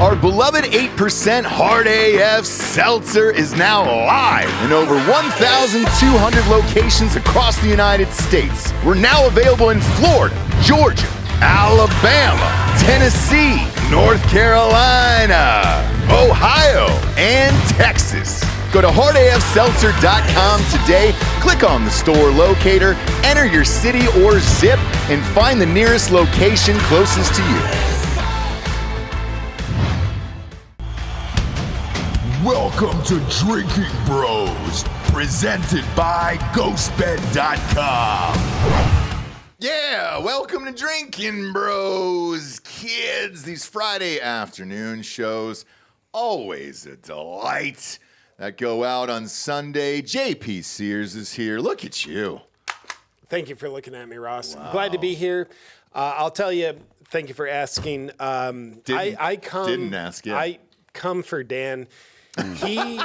Our beloved 8% Hard AF Seltzer is now live in over 1,200 locations across the United States. We're now available in Florida, Georgia, Alabama, Tennessee, North Carolina, Ohio, and Texas. Go to hardafseltzer.com today, click on the store locator, enter your city or zip, and find the nearest location closest to you. Welcome to Drinking Bros, presented by GhostBed.com. Yeah, welcome to Drinkin' Bros, kids. These Friday afternoon shows, always a delight, that go out on Sunday. JP Sears is here. Look at you. Thank you for looking at me, Ross. Wow. Glad to be here. I'll tell you, thank you for asking. I come for Dan. He,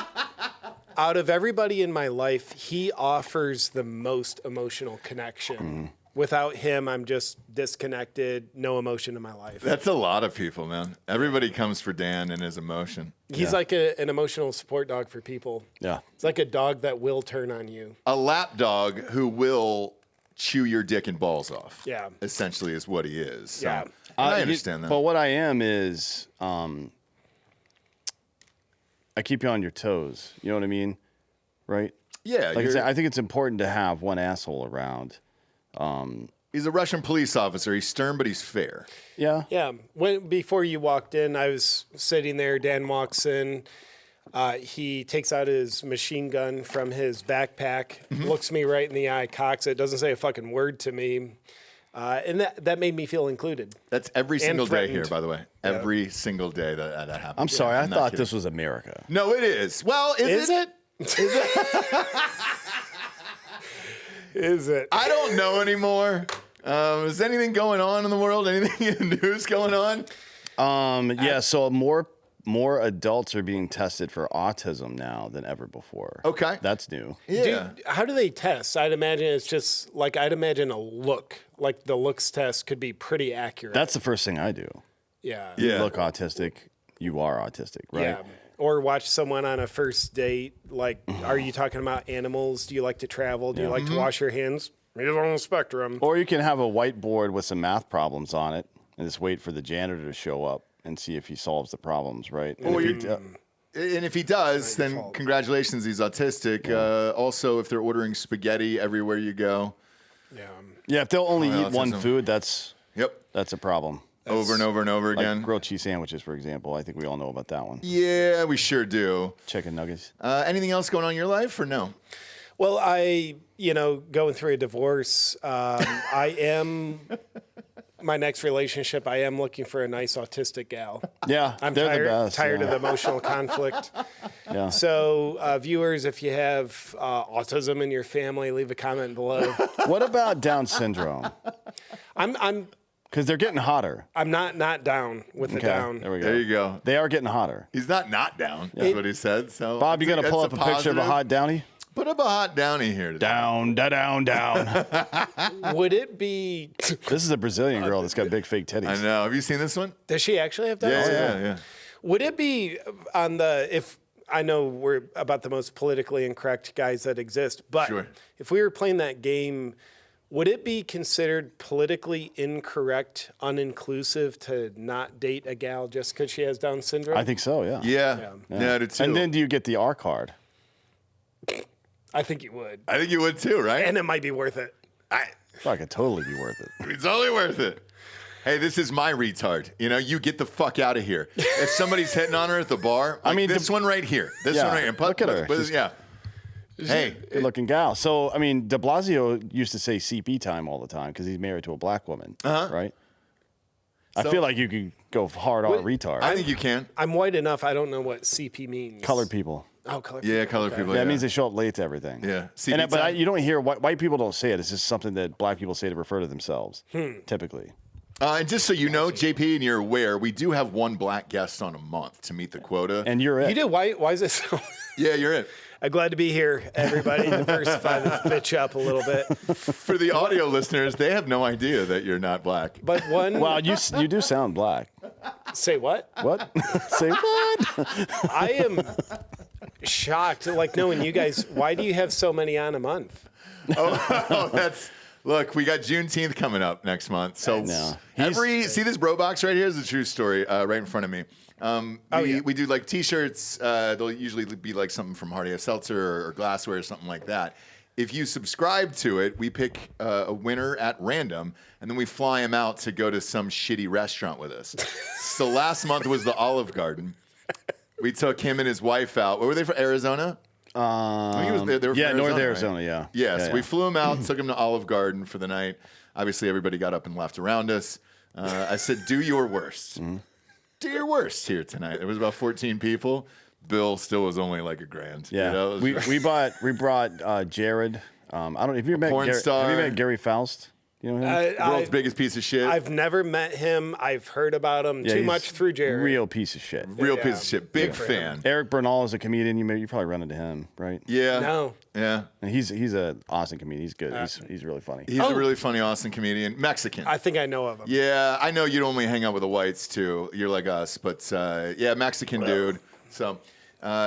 out of everybody in my life, he offers the most emotional connection. Without him, I'm just disconnected, no emotion in my life. That's a lot of people, man. Everybody comes for Dan and his emotion. He's like an emotional support dog for people. Yeah. It's like a dog that will turn on you. A lap dog who will chew your dick and balls off. Yeah. Essentially is what he is. So, yeah. I understand that. But what I am is, I keep you on your toes. You know what I mean? Right? Yeah. Like I said, I think it's important to have one asshole around. He's a Russian police officer. He's stern, but he's fair. Yeah. Yeah. Before you walked in, I was sitting there. Dan walks in. He takes out his machine gun from his backpack, looks me right in the eye, cocks it, doesn't say a fucking word to me. And that made me feel included. That's every single day here, by the way. Yeah. Every single day that happens. I'm sorry. I thought this was America. No, it is. Well, is it? Is it? Is it? I don't know anymore. Is anything going on in the world? Anything in the news going on? Yeah, so more adults are being tested for autism now than ever before. Okay. That's new. Yeah. How do they test? I'd imagine it's just I'd imagine a look. Like the looks test could be pretty accurate. That's the first thing I do. Yeah. You look autistic, you are autistic, right? Yeah. Or watch someone on a first date. Like, are you talking about animals? Do you like to travel? Do you like to wash your hands? He's on the spectrum. Or you can have a whiteboard with some math problems on it and just wait for the janitor to show up and see if he solves the problems, right? And if he does, then congratulations, he's autistic. Yeah. Also, if they're ordering spaghetti everywhere you go. Yeah, if they'll only eat one food, that's a problem. Over and over and over again. Like grilled cheese sandwiches, for example. I think we all know about that one. Yeah, we sure do. Chicken nuggets. Anything else going on in your life or no? Well, going through a divorce, my next relationship, I am looking for a nice autistic gal. Yeah, I'm they're the best, tired of the emotional conflict. Yeah. So, viewers, if you have autism in your family, leave a comment below. What about Down syndrome? I'm because they're getting hotter. I'm not down with the down. There we go. There you go. They are getting hotter. He's not down. That's what he said. So, Bob, you got to pull up a picture of a hot downy? Put up a hot downy here today. Down. Would it be? This is a Brazilian girl that's got big fake titties. I know. Have you seen this one? Does she actually have Down? Yeah. Would it be on if I know we're about the most politically incorrect guys that exist, but if we were playing that game, would it be considered politically incorrect, uninclusive to not date a gal just because she has Down syndrome? I think so, yeah. Yeah, I do too. And then do you get the R card? I think you would. I think you would too, right? And it might be worth it. That could totally be worth it. It's totally worth it. Hey, this is my retard. You get the fuck out of here. If somebody's hitting on her at the bar, this one right here. This one right here. Look at her. Hey. Good-looking gal. So, de Blasio used to say CP time all the time because he's married to a black woman, right? I feel like you could go hard on a retard. I think you can. I'm white enough. I don't know what CP means. Colored people. Oh, colored people. Yeah, colored people. Yeah, it means they show up late to everything. Yeah. But you don't hear white people don't say it. It's just something that black people say to refer to themselves, typically. And just so you know, JP, and you're aware, we do have one black guest on a month to meet the quota. And you're it. You do? Why is it so? Yeah, you're it. I'm glad to be here, everybody. Diversify this bitch up a little bit. For the audio listeners, they have no idea that you're not black. But one... Well, you do sound black. Say what? What? Say what? I am shocked, like, knowing you guys. Why do you have so many on a month? That's... Look, we got Juneteenth coming up next month. So see this bro box right here is a true story right in front of me. We do like T-shirts. They'll usually be like something from Hard AF Seltzer or glassware or something like that. If you subscribe to it, we pick a winner at random, and then we fly him out to go to some shitty restaurant with us. So last month was the Olive Garden. We took him and his wife out. Where were they from? Arizona? They were from Arizona, North right? Arizona, yeah. Yes, we flew him out, took him to Olive Garden for the night. Obviously, everybody got up and left around us. I said, do your worst. Do your worst here tonight. There was about 14 people. Bill still was only like $1,000. Yeah, you know? we brought Jared. I don't know if you met porn star. Have you met Gary Faust? You know him? World's biggest piece of shit. I've never met him. I've heard about him too much through Jared. Real piece of shit. Real piece of shit. Big fan. Eric Bernal is a comedian. You probably run into him, right? Yeah. No. Yeah. And he's an awesome comedian. He's good. He's really funny. He's a really funny Austin comedian. Mexican. I think I know of him. Yeah, I know you'd only hang out with the whites too. You're like us, but Mexican dude. So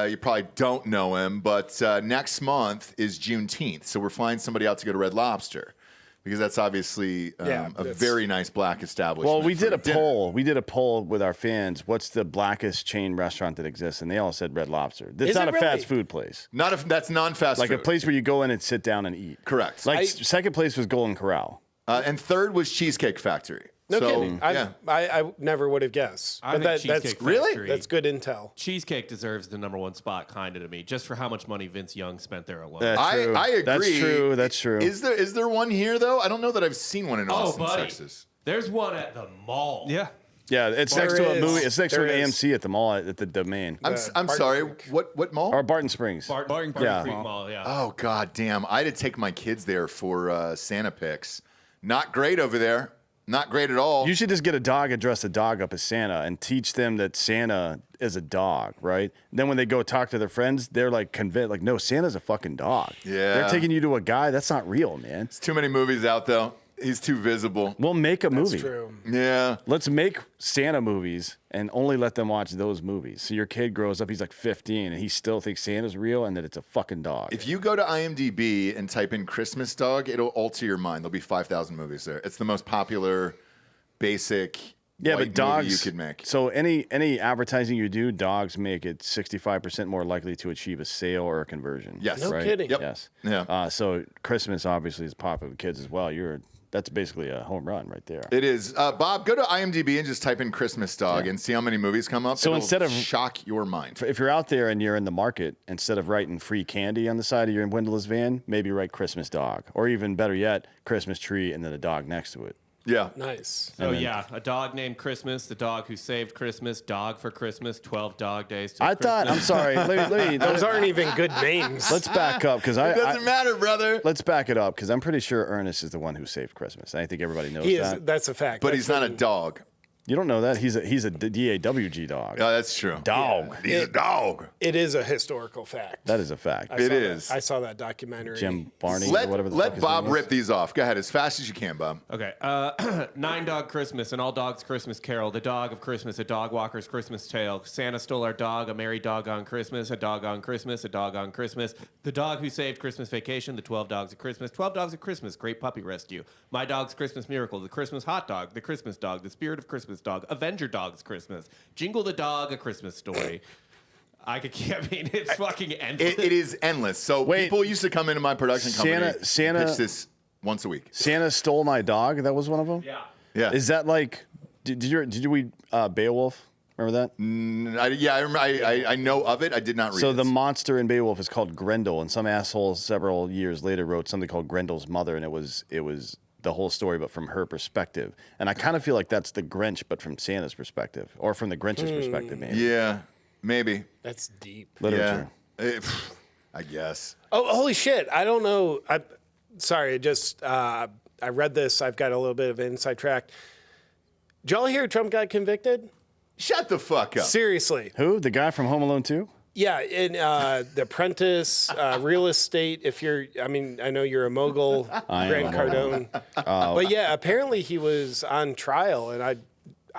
you probably don't know him, but next month is Juneteenth, so we're flying somebody out to go to Red Lobster. Because that's obviously a very nice black establishment. Well, we did a poll. We did a poll with our fans. What's the blackest chain restaurant that exists? And they all said Red Lobster. It's not a fast food place. That's non-fast food. Like a place where you go in and sit down and eat. Correct. Like second place was Golden Corral. And third was Cheesecake Factory. No kidding. I never would have guessed. I think Cheesecake Factory, that's good intel. Cheesecake deserves the #1 spot, kind of to me, just for how much money Vince Young spent there alone. I agree. That's true. Is there one here though? I don't know that I've seen one in Austin, buddy. Texas. There's one at the mall. Yeah, it's next to a movie. It's next to an AMC at the mall at the Domain. I'm sorry. What mall? Or Barton Springs. Barton Creek Mall. Yeah. Oh god damn! I had to take my kids there for Santa pics. Not great over there. Not great at all. You should just get a dog and dress the dog up as Santa and teach them that Santa is a dog, right? Then when they go talk to their friends, they're like convinced, like, no, Santa's a fucking dog. Yeah. They're taking you to a guy. That's not real, man. There's too many movies out, though. He's too visible. We'll make a movie. That's true. Yeah. Let's make Santa movies and only let them watch those movies. So your kid grows up, he's like 15, and he still thinks Santa's real and that it's a fucking dog. If you go to IMDb and type in Christmas dog, it'll alter your mind. There'll be 5,000 movies there. It's the most popular, basic but dogs movie you could make. So any advertising you do, dogs make it 65% more likely to achieve a sale or a conversion. Yes. No kidding. Yep. Yes. Yeah. So Christmas obviously is popular with kids as well. That's basically a home run right there. It is. Bob, go to IMDb and just type in Christmas dog and see how many movies come up. So It'll instead of shock your mind. If you're out there and you're in the market, instead of writing free candy on the side of your windowless van, maybe write Christmas dog. Or even better yet, Christmas tree and then a dog next to it. Yeah. Nice. So a dog named Christmas, the dog who saved Christmas, dog for Christmas, 12 dog days till Christmas. I'm sorry. Let me Those aren't even good names. let's back up because It doesn't matter, brother. Let's back it up because I'm pretty sure Ernest is the one who saved Christmas. I think everybody knows He that. is. That's a fact. But he's not a dog. You don't know that he's a DAWG dog. Oh, that's true. Dog. Yeah. He's a dog. It is a historical fact. That is a fact. It I saw that documentary. Jim Barney. Let, or whatever the fuck let his Bob name was. rip these off. Go ahead, as fast as you can, Bob. Okay. 9 Dog Christmas, an all dogs Christmas carol. The dog of Christmas, a dog walker's Christmas tale. Santa stole our dog, a merry dog on Christmas, a dog on Christmas, a dog on Christmas. The dog who saved Christmas vacation, the 12 dogs of Christmas. 12 dogs of Christmas, great puppy rescue. My dog's Christmas miracle, the Christmas hot dog, the Christmas dog, the spirit of Christmas dog, Avenger dog's Christmas. Jingle the dog, a Christmas story. It's fucking endless. It is endless. So people used to come into my production company and pitch this once a week. Santa stole my dog. That was one of them. Yeah. Is that like? Did you read Beowulf? Remember that? I know of it. I did not read it. So the monster in Beowulf is called Grendel, and some asshole several years later wrote something called Grendel's Mother, and it was the whole story, but from her perspective. And I kind of feel like that's the Grinch, but from Santa's perspective, or from the Grinch's perspective, maybe. Yeah, maybe. That's deep. Literature. Yeah. I guess. Oh, holy shit. I don't know. Sorry, I read this. I've got a little bit of an inside track. Did y'all hear Trump got convicted? Shut the fuck up. Seriously. Who? The guy from Home Alone 2? Yeah, in The Apprentice, real estate. I know you're a mogul, Grant Cardone. But yeah, apparently he was on trial, and I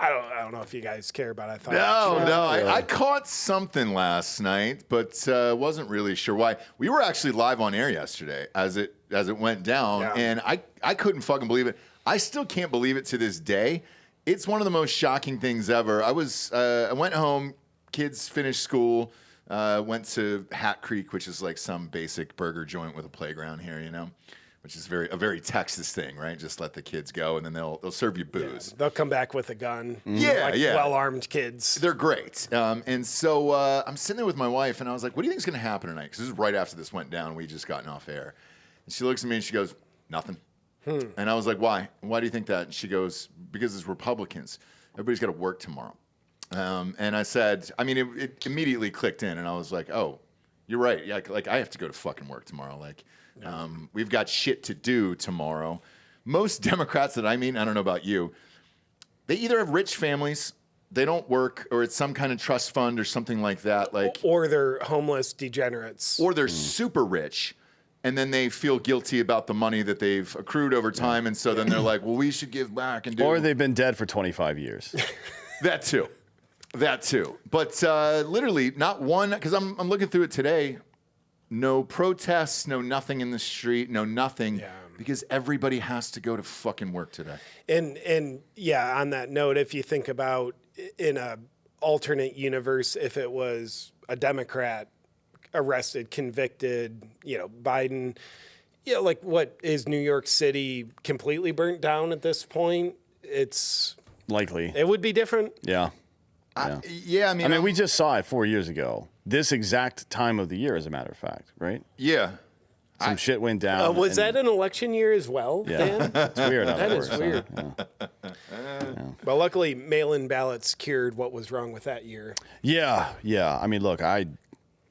don't know if you guys care about it. I caught something last night, but wasn't really sure why. We were actually live on air yesterday as it went down, and I couldn't fucking believe it. I still can't believe it to this day. It's one of the most shocking things ever. I went home, kids finished school, went to Hat Creek, which is like some basic burger joint with a playground here, which is a very Texas thing, right? Just let the kids go, and then they'll serve you booze. Yeah, they'll come back with a gun. Yeah. Well-armed kids. They're great. And so I'm sitting there with my wife, and I was like, what do you think is going to happen tonight? Because this is right after this went down. We just gotten off air. And she looks at me, and she goes, nothing. And I was like, why? Why do you think that? And she goes, because it's Republicans. Everybody's got to work tomorrow. And I said, it immediately clicked in, and I was like, oh, you're right. Yeah, like I have to go to fucking work tomorrow. We've got shit to do tomorrow. Most Democrats that I meet, I don't know about you, they either have rich families, they don't work, or it's some kind of trust fund or something like that. Or they're homeless degenerates. Or they're super rich, and then they feel guilty about the money that they've accrued over time, and so then they're like, well, we should give back and do. Or they've been dead for 25 years. That too. But literally, not one, because I'm looking through it today. No protests, no nothing in the street, no nothing. Yeah. Because everybody has to go to fucking work today. And yeah, on that note, if you think about in a alternate universe, if it was a Democrat arrested, convicted, Biden, like what is New York City completely burnt down at this point? It's likely. It would be different. Yeah. We just saw it 4 years ago. This exact time of the year, as a matter of fact, right? Yeah. Some shit went down. Was that an election year as well, Dan? It's weird. That is weird. But luckily, mail-in ballots cured what was wrong with that year. Yeah. Look, I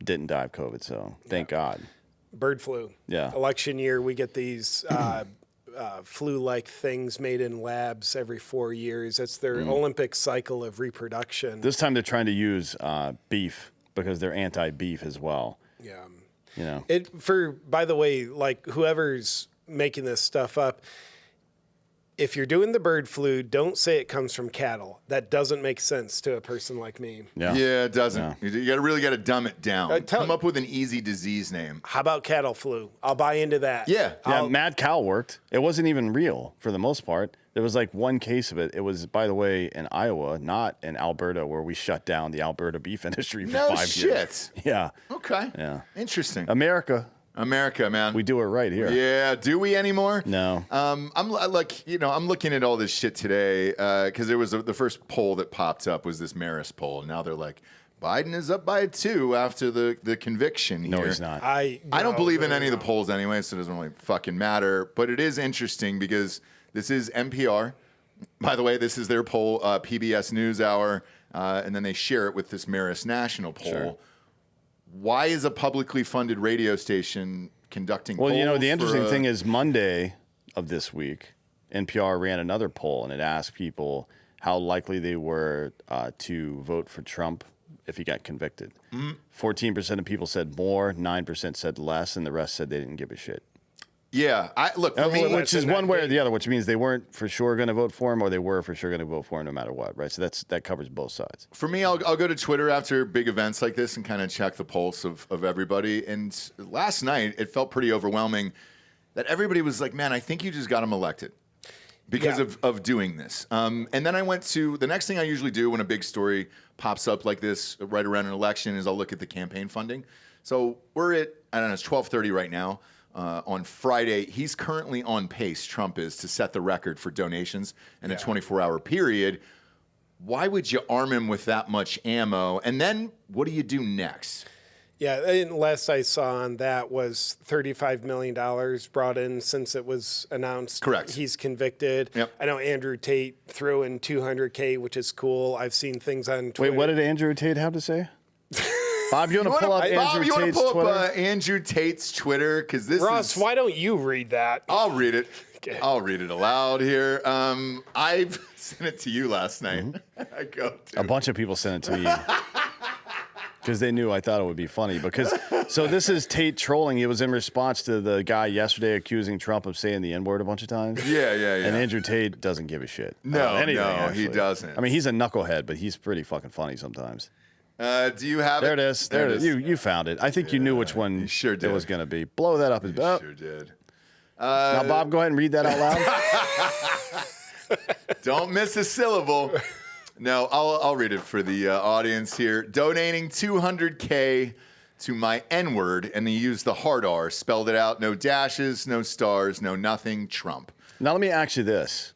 didn't die of COVID, so thank God. Bird flu. Yeah. Election year, we get these flu-like things made in labs every 4 years. It's their Olympic cycle of reproduction. This time they're trying to use beef because they're anti-beef as well. Yeah. By the way, like whoever's making this stuff up, if you're doing the bird flu, don't say it comes from cattle. That doesn't make sense to a person like me. Yeah, it doesn't. Yeah. You really got to dumb it down. Come up with an easy disease name. How about cattle flu? I'll buy into that. Yeah. Mad cow worked. It wasn't even real for the most part. There was like one case of it. It was, by the way, in Iowa, not in Alberta, where we shut down the Alberta beef industry for 5 years. No shit. Yeah. Okay. Yeah. Interesting. America, man. We do it right here. Yeah. Do we anymore? No. I'm looking at all this shit today because there was the first poll that popped up was this Marist poll. And now they're like, Biden is up by 2 after the conviction here. No, he's not. I don't believe in any of the polls anyway, so it doesn't really fucking matter. But it is interesting because this is NPR. By the way, this is their poll, PBS NewsHour, and then they share it with this Marist National poll. Sure. Why is a publicly funded radio station conducting polls? Well, the interesting thing is Monday of this week, NPR ran another poll, and it asked people how likely they were to vote for Trump if he got convicted. 14% of people said more, 9% said less, and the rest said they didn't give a shit. Yeah, which is one way or the other, which means they weren't for sure going to vote for him, or they were for sure going to vote for him no matter what, right? So that covers both sides. For me, I'll go to Twitter after big events like this and kind of check the pulse of everybody. And last night, it felt pretty overwhelming that everybody was like, man, I think you just got him elected because of doing this. And then I went to the next thing I usually do when a big story pops up like this right around an election is I'll look at the campaign funding. So we're at, it's 12:30 right now. On Friday, he's currently on pace, Trump is, to set the record for donations in a 24-hour period. Why would you arm him with that much ammo? And then what do you do next? Yeah, and last I saw on that was $35 million brought in since it was announced. Correct. He's convicted. Yep. I know Andrew Tate threw in $200K, which is cool. I've seen things on Twitter. Wait, what did Andrew Tate have to say? Bob, you want to pull up Andrew Tate's Twitter? Andrew Tate's Twitter? Because this Ross, why don't you read that? I'll read it. Okay. I'll read it aloud here. I've sent it to you last night. I go to. A bunch of people sent it to me because they knew I thought it would be funny. So this is Tate trolling. It was in response to the guy yesterday accusing Trump of saying the N-word a bunch of times. Yeah. And Andrew Tate doesn't give a shit. No, anything, he doesn't. I mean, he's a knucklehead, but he's pretty fucking funny sometimes. Do you have There it? it is. There it is. You found it. I think you knew which one sure it did. was going to be. Blow that up. Sure did. Now, Bob, go ahead and read that out loud. Don't miss a syllable. No, I'll read it for the audience here. Donating $200K to my N-word, and he used the hard R, spelled it out. No dashes, no stars, no nothing. Trump. Now, let me ask you this.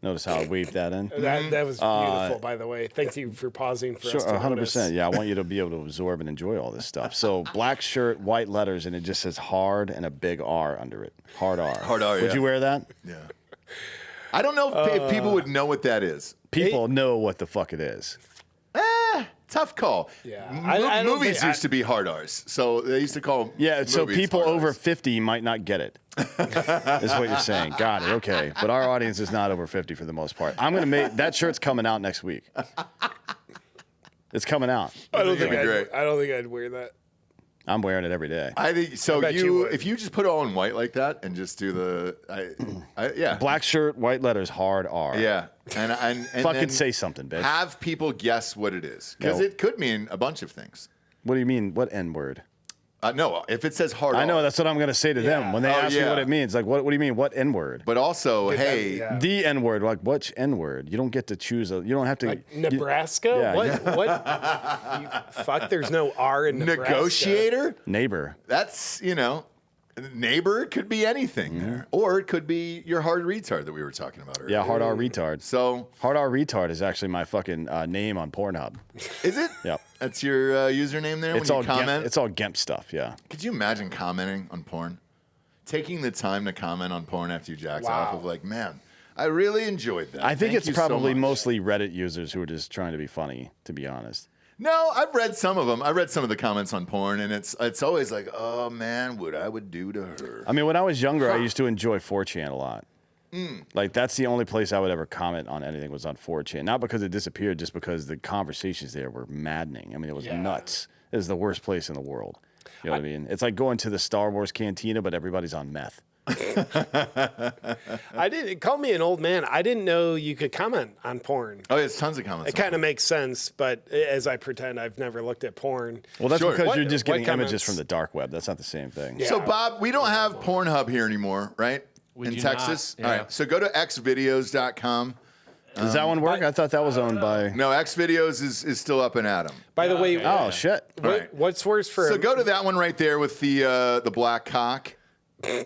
Notice how I waved that in? That was beautiful, by the way. Thank you for pausing for us to 100%. notice. Yeah, I want you to be able to absorb and enjoy all this stuff. So, black shirt, white letters, and it just says hard and a big R under it. Hard R. Hard R, Would yeah. you wear that? Yeah. I don't know if people would know what that is. People know what the fuck it is. Tough call. Yeah. Movies used to be hard R's, so they used to call Yeah, so movies people hard over Rs. 50 might not get it. Is what you're saying. Got it. Okay. But our audience is not over 50 for the most part. I'm going to make that shirt's coming out next week. It's coming out. I don't think That'd be great. I'd wear that. I'm wearing it every day. I think so. I bet you would. If you just put it all in white like that and just do yeah, Black shirt, white letters, hard R. yeah, and Fucking then say something, bitch. have people guess what it is because No. it could mean a bunch of things. What do you mean? What N word? No, if it says hard, I know R, that's what I'm going to say to them when they ask me yeah. what it means. Like, what do you mean? What N word? but also, hey, yeah. The N word. Like, which N word? You don't get to choose. You don't have to. Like Nebraska? Yeah, What? Fuck, there's no R in Nebraska. negotiator. Neighbor. That's neighbor could be anything there, or it could be your hard retard that we were talking about earlier. Yeah, hard R retard. So Hard R retard is actually my fucking name on Pornhub. is it? Yep. That's your username there It's when all you comment. Gemp, it's all Gemp stuff. Yeah. Could you imagine commenting on porn? Taking the time to comment on porn after you jacked off of like, man, I really enjoyed that. I think Thank it's you so probably much." mostly Reddit users who are just trying to be funny, to be honest. No, I've read some of them. I read some of the comments on porn, and it's always like, oh man, what I would do to her. I mean, when I was younger, I used to enjoy 4chan a lot. Like, that's the only place I would ever comment on anything was on 4chan. Not because it disappeared, just because the conversations there were maddening. I mean, it was nuts. It was the worst place in the world. You know what I mean? It's like going to the Star Wars cantina, but everybody's on meth. Call me an old man. I didn't know you could comment on porn. Oh, there's tons of comments. It kind of makes sense, but as I pretend I've never looked at porn. Well, that's Sure. because What- you're just what getting images comments? from the dark web. That's not the same thing. Yeah. So, Bob, we don't have Pornhub here anymore, right? We in do Texas. not, All yeah. right. So go to xvideos.com. Does that one work? I thought that was owned by. No, Xvideos is still up and at 'em. By the way, Oh, shit. right. what's worse for So go to that one right there with the black cock.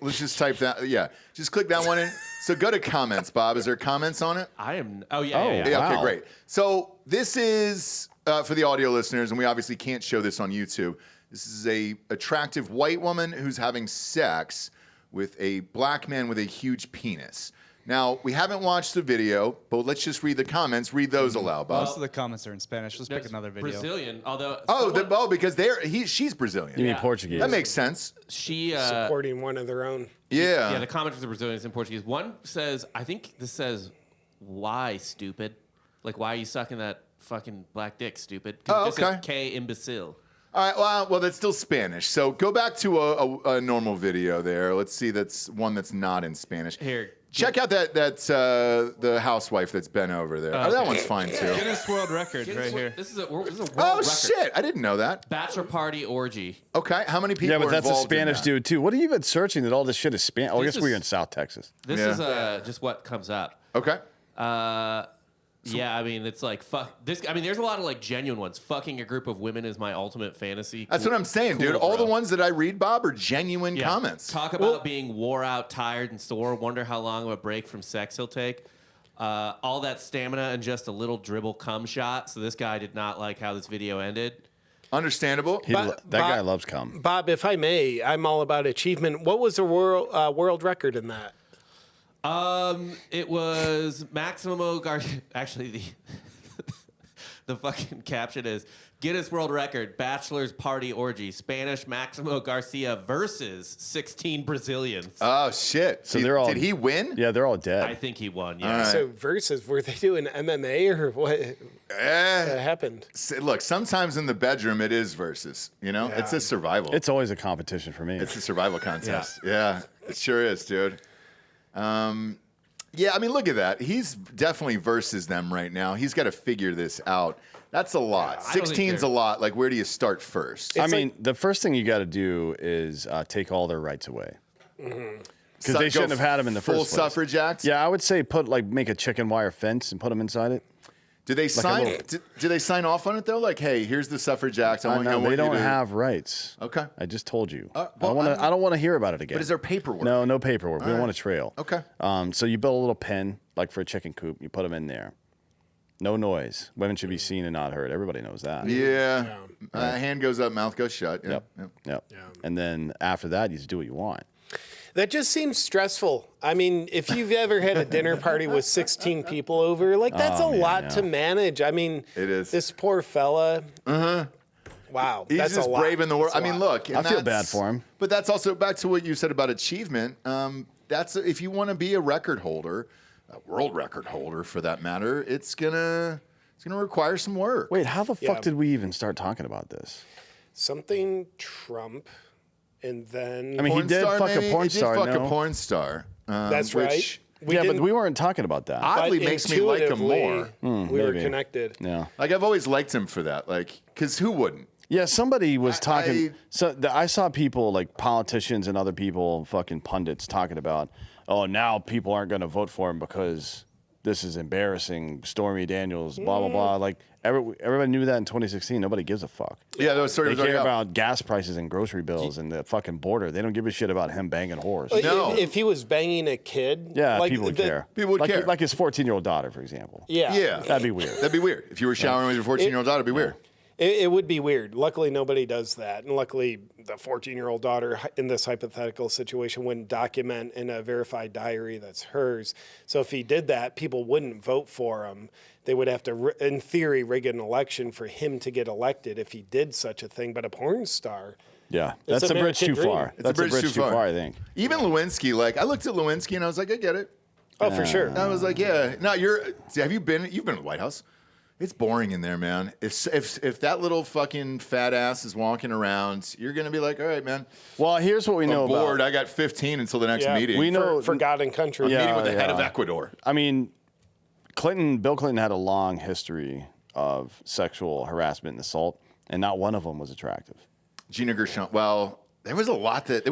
Let's just type that. Yeah, just click that one in. So go to comments, Bob. Is there comments on it? I am. Oh yeah. Oh, yeah, yeah. Yeah. Okay, Wow. great. So this is for the audio listeners, and we obviously can't show this on YouTube. This is a attractive white woman who's having sex with a black man with a huge penis. Now, we haven't watched the video, but let's just read the comments. Read those aloud, Bob. Most of the comments are in Spanish. Let's pick There's another video. Brazilian, although Because she's Brazilian. You mean Portuguese? That makes sense. she supporting one of their own. Yeah. yeah, the commenters are Brazilians in Portuguese. One says, I think this says, "Why stupid? Like why are you sucking that fucking black dick, stupid?" 'Cause Oh, it just okay. says K imbecile. All right. Well, that's still Spanish. So go back to a normal video there. Let's see. That's one that's not in Spanish. Here. Check out the housewife that's been over there. Oh, that okay. one's fine too. Guinness World Record right here. This is a world Oh record. shit! I didn't know that. Bachelor party orgy. Okay, how many people? Yeah, but are that's a involved in Spanish that? dude, too. What are you even searching that all this shit is Spanish? Oh, I This guess we're is- in South Texas. This Yeah. is just what comes up. Okay. Yeah, I mean it's like fuck this. I mean, there's a lot of like genuine ones. Fucking a group of women is my ultimate fantasy. That's Cool- what I'm saying, dude. cool, All the bro. ones that I read, Bob, are genuine Yeah. comments. Talk about being wore out, tired, and sore. Wonder how long of a break from sex he'll take. All that stamina and just a little dribble cum shot. So this guy did not like how this video ended. Understandable. But- That guy Bob- loves cum. Bob, if I may, I'm all about achievement. What was the world record in that? It was Maximo Actually, The fucking caption is Guinness World Record, Bachelor's Party Orgy, Spanish Maximo Garcia versus 16 Brazilians. Oh, shit. So they're all. Did he win? Yeah, they're all dead. I think he won, yeah. Right. So versus, were they doing MMA or what? What happened? Look, sometimes in the bedroom it is versus. You know, it's a survival. It's always a competition for me. It's a survival contest. Yeah, it sure is, dude. Yeah, I mean, look at that. He's definitely versus them right now. He's got to figure this out. That's a lot. 16's a lot. Like, where do you start first? I mean, the first thing you got to do is take all their rights away. Because they shouldn't have had them in the first place. Full suffrage act? Yeah, I would say make a chicken wire fence and put them inside it. Do they sign? Do they sign off on it though? Like, hey, here's the suffrage act. I want they don't have rights. Okay. I just told you. Well, I don't want to hear about it again. But is there paperwork? No paperwork. We don't want a trail. Okay. So you build a little pen, like for a chicken coop. You put them in there. No noise. Women should be seen and not heard. Everybody knows that. Yeah. Hand goes up, mouth goes shut. Yeah. Yep. And then after that, you just do what you want. That just seems stressful. I mean, if you've ever had a dinner party with 16 people over, like that's a lot to manage. I mean, it is. This poor fella. Wow, He's that's just a lot. braving the world. I mean, look. I feel bad for him. But that's also back to what you said about achievement. That's if you want to be a record holder, a world record holder for that matter, it's gonna require some work. Wait, how the fuck did we even start talking about this? Something Trump. And then I mean, he did fuck a porn star. He did fuck a porn star. That's right. But we weren't talking about that. Oddly makes me like him more. We were connected. Yeah. Like I've always liked him for that. Like, because who wouldn't? Yeah, somebody was talking. I saw people like politicians and other people, fucking pundits, talking about, oh, now people aren't going to vote for him because this is embarrassing. Stormy Daniels, blah blah blah. Like everybody knew that in 2016. Nobody gives a fuck. Yeah, those stories. They care about gas prices and grocery bills and the fucking border. They don't give a shit about him banging whores. No. If he was banging a kid, yeah, people would care. People would care. Like his 14-year-old daughter, for example. Yeah, that'd be weird. That'd be weird. If you were showering with your 14-year-old daughter, it'd be weird. It would be weird. Luckily, nobody does that. And luckily, the 14-year-old daughter in this hypothetical situation wouldn't document in a verified diary that's hers. So if he did that, people wouldn't vote for him. They would have to, in theory, rig an election for him to get elected if he did such a thing. But a porn star... Yeah, that's a bridge too far. That's a bridge too far, I think. Even Lewinsky, like, I looked at Lewinsky and I was like, I get it. Oh, for sure. I was like, yeah. No, you've been in the White House. It's boring in there, man. If that little fucking fat ass is walking around, you're gonna be like, all right, man. Well, here's what we know bored. about. I got 15 until the next meeting. We know for God and country. Meeting with the head of Ecuador. I mean, Bill Clinton had a long history of sexual harassment and assault, and not one of them was attractive. Gina Gershon. Well, there was a lot that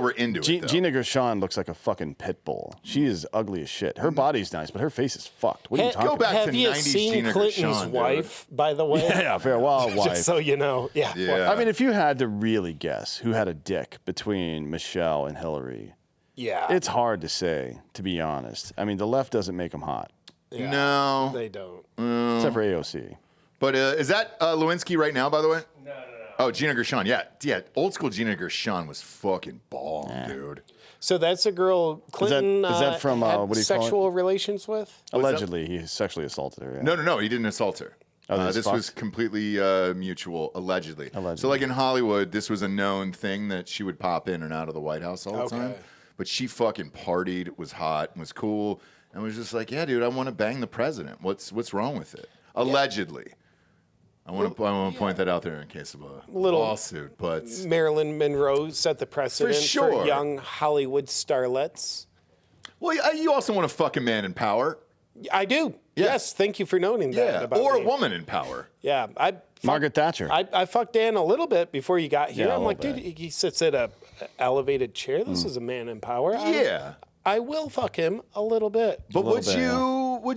were into it. Though. Gina Gershon looks like a fucking pit bull. She is ugly as shit. Her body's nice, but her face is fucked. What are you talking about? Have you seen Gina Clinton's Gershon, wife, by the way? Yeah, farewell wife. Just so you know. Yeah. I mean, if you had to really guess who had a dick between Michelle and Hillary, it's hard to say, to be honest. I mean, the left doesn't make them hot. Yeah, no. They don't. Except for AOC. But is that Lewinsky right now, by the way? No. Oh, Gina Gershon. Yeah. Old school Gina Gershon was fucking bomb, dude. So that's a girl Clinton is that from, had what do you call sexual relations with? Allegedly, he sexually assaulted her. Yeah. No. He didn't assault her. This was completely mutual, allegedly. So, like in Hollywood, this was a known thing that she would pop in and out of the White House all the time. But she fucking partied, was hot, was cool, and was just like, yeah, dude, I want to bang the president. What's wrong with it? Allegedly. I want to point that out there in case of a lawsuit. But Marilyn Monroe set the precedent for young Hollywood starlets. Well, you also want to fuck a man in power. I do. Yeah. Yes, thank you for noting that. About or me. A woman in power. Yeah, Margaret Thatcher. I fucked Dan a little bit before you got here. Yeah, I'm like, dude, he sits at a elevated chair. This is a man in power. Yeah. I will fuck him a little bit. But would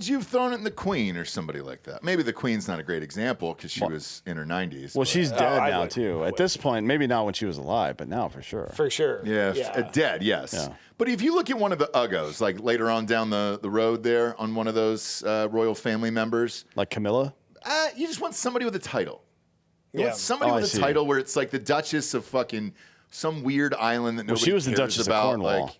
you have thrown it in the Queen or somebody like that? Maybe the Queen's not a great example because she was in her 90s. Well, she's dead now too. At this point, maybe not when she was alive, but now for sure. For sure. Yeah. Dead, yes. Yeah. But if you look at one of the Uggos, like later on down the road there on one of those royal family members. Like Camilla? You just want somebody with a title. You want somebody with a title where it's like the Duchess of fucking some weird island that nobody cares about. She was the Duchess of Cornwall.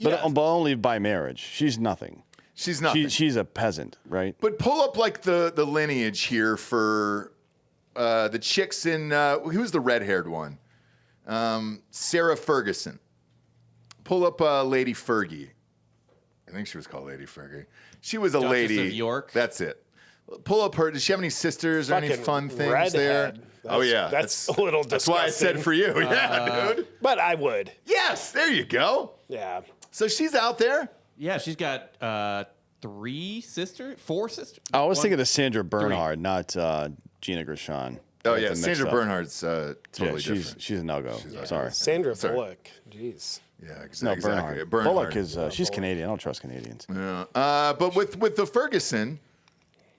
But only by marriage. She's nothing. She's nothing. She's a peasant, right? But pull up like the lineage here for the chicks in who's the red-haired one? Sarah Ferguson. Pull up Lady Fergie. I think she was called Lady Fergie. She was a Duchess lady. of York. That's it. Pull up her. Does she have any sisters or any Fucking fun things redhead. there? Oh yeah, That's a little disgusting. That's why I said for you. Yeah, dude. But I would. Yes, there you go. Yeah. So she's out there. Yeah, she's got 4 sisters. I was thinking of Sandra Bernhard, not Gina Gershon. Oh Got yeah, them mixed Sandra up. Totally Yeah, different. she's a no-go. Sorry. Sandra Bullock. Jeez. Yeah, No, exactly. Bernhard. Bernhard. Bullock is she's Canadian. I don't trust Canadians. Yeah. But with the Ferguson,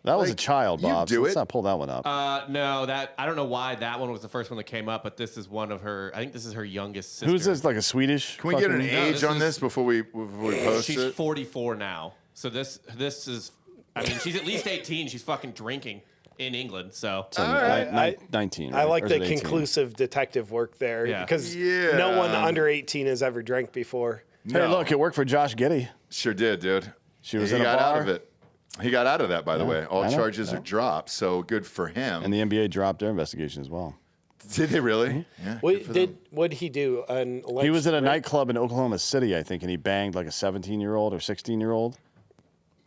That was a Like, child, you Bob. do So let's it. not pull that one up. No, that I don't know why that one was the first one that came up, but this is one of her. I think this is her youngest sister. Who's this? Like a Swedish? can we get an fucking- age this on is- this before we post She's it? 44 now, so this is. I mean, she's at least 18. She's fucking drinking in England, so. So right. 19. I right? like Or is the it 18? conclusive detective work there Yeah. because Yeah. no one under 18 has ever drank before. Hey, No. look, it worked for Josh Giddey. Sure did, dude. She was he in a got out bar. of it. He got out of that, by the way. All I know, charges yeah. are dropped, so good for him. And the NBA dropped their investigation as well. Did they really? Yeah. good for them. What did he do? He was at a nightclub in Oklahoma City, I think, and he banged like a 17-year-old or 16-year-old.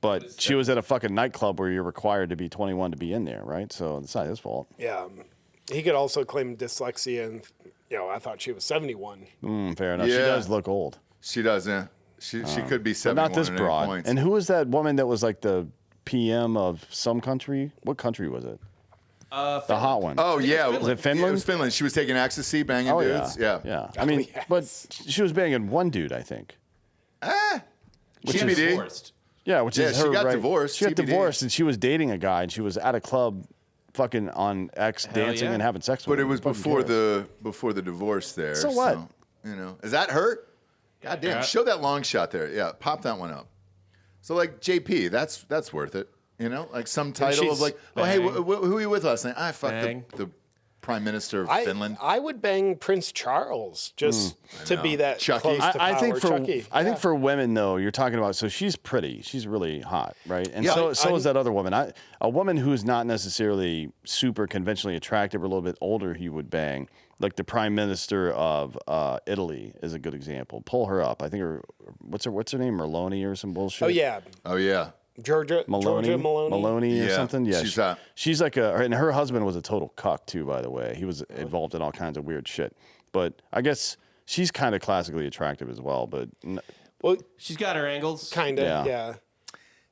But she was at a fucking nightclub where you're required to be 21 to be in there, right? So it's not his fault. Yeah. He could also claim dyslexia, and I thought she was 71. Fair enough. She Yeah. does look old. She does, yeah. She could be But 71 not this at any broad. point. And who was that woman that was like the PM of some country? What country was it? The hot one. Oh, yeah. Was it Finland? Yeah, it was Finland. She was taking ecstasy, banging Oh, dudes. Yeah. Yeah. I mean, but she was banging one dude, I think. She got TBD. divorced. Yeah, which Yeah, is she her got right. divorced, She got TBD. divorced, and she was dating a guy, and she was at a club, fucking on X, dancing yeah. and having sex with But it him. was Who before cares? the divorce there. So what? Is that her? God damn. Yeah. Show that long shot there. Yeah, pop that one up. So like JP, that's worth it. Like some title of she's- like, oh hey, Bang. who are you with last night? I fucked Bang. the Prime Minister of I Finland. I would bang Prince Charles just to be that Chucky. close to I think power. for Chucky. I think for women though, you're talking about. So she's pretty. She's really hot, right? And Yeah, so is that other woman. A woman who's not necessarily super conventionally attractive, or a little bit older, he would bang. Like the Prime Minister of Italy is a good example. Pull her up. I think what's her name? Merloni or some bullshit. Oh yeah, Oh yeah. Georgia Maloney. Maloney or Yeah, something. Yeah, she's hot. She's like and her husband was a total cuck too, by the way. He was involved in all kinds of weird shit. But I guess she's kind of classically attractive as well. But Well, She's got her angles. kind of. Yeah. Yeah.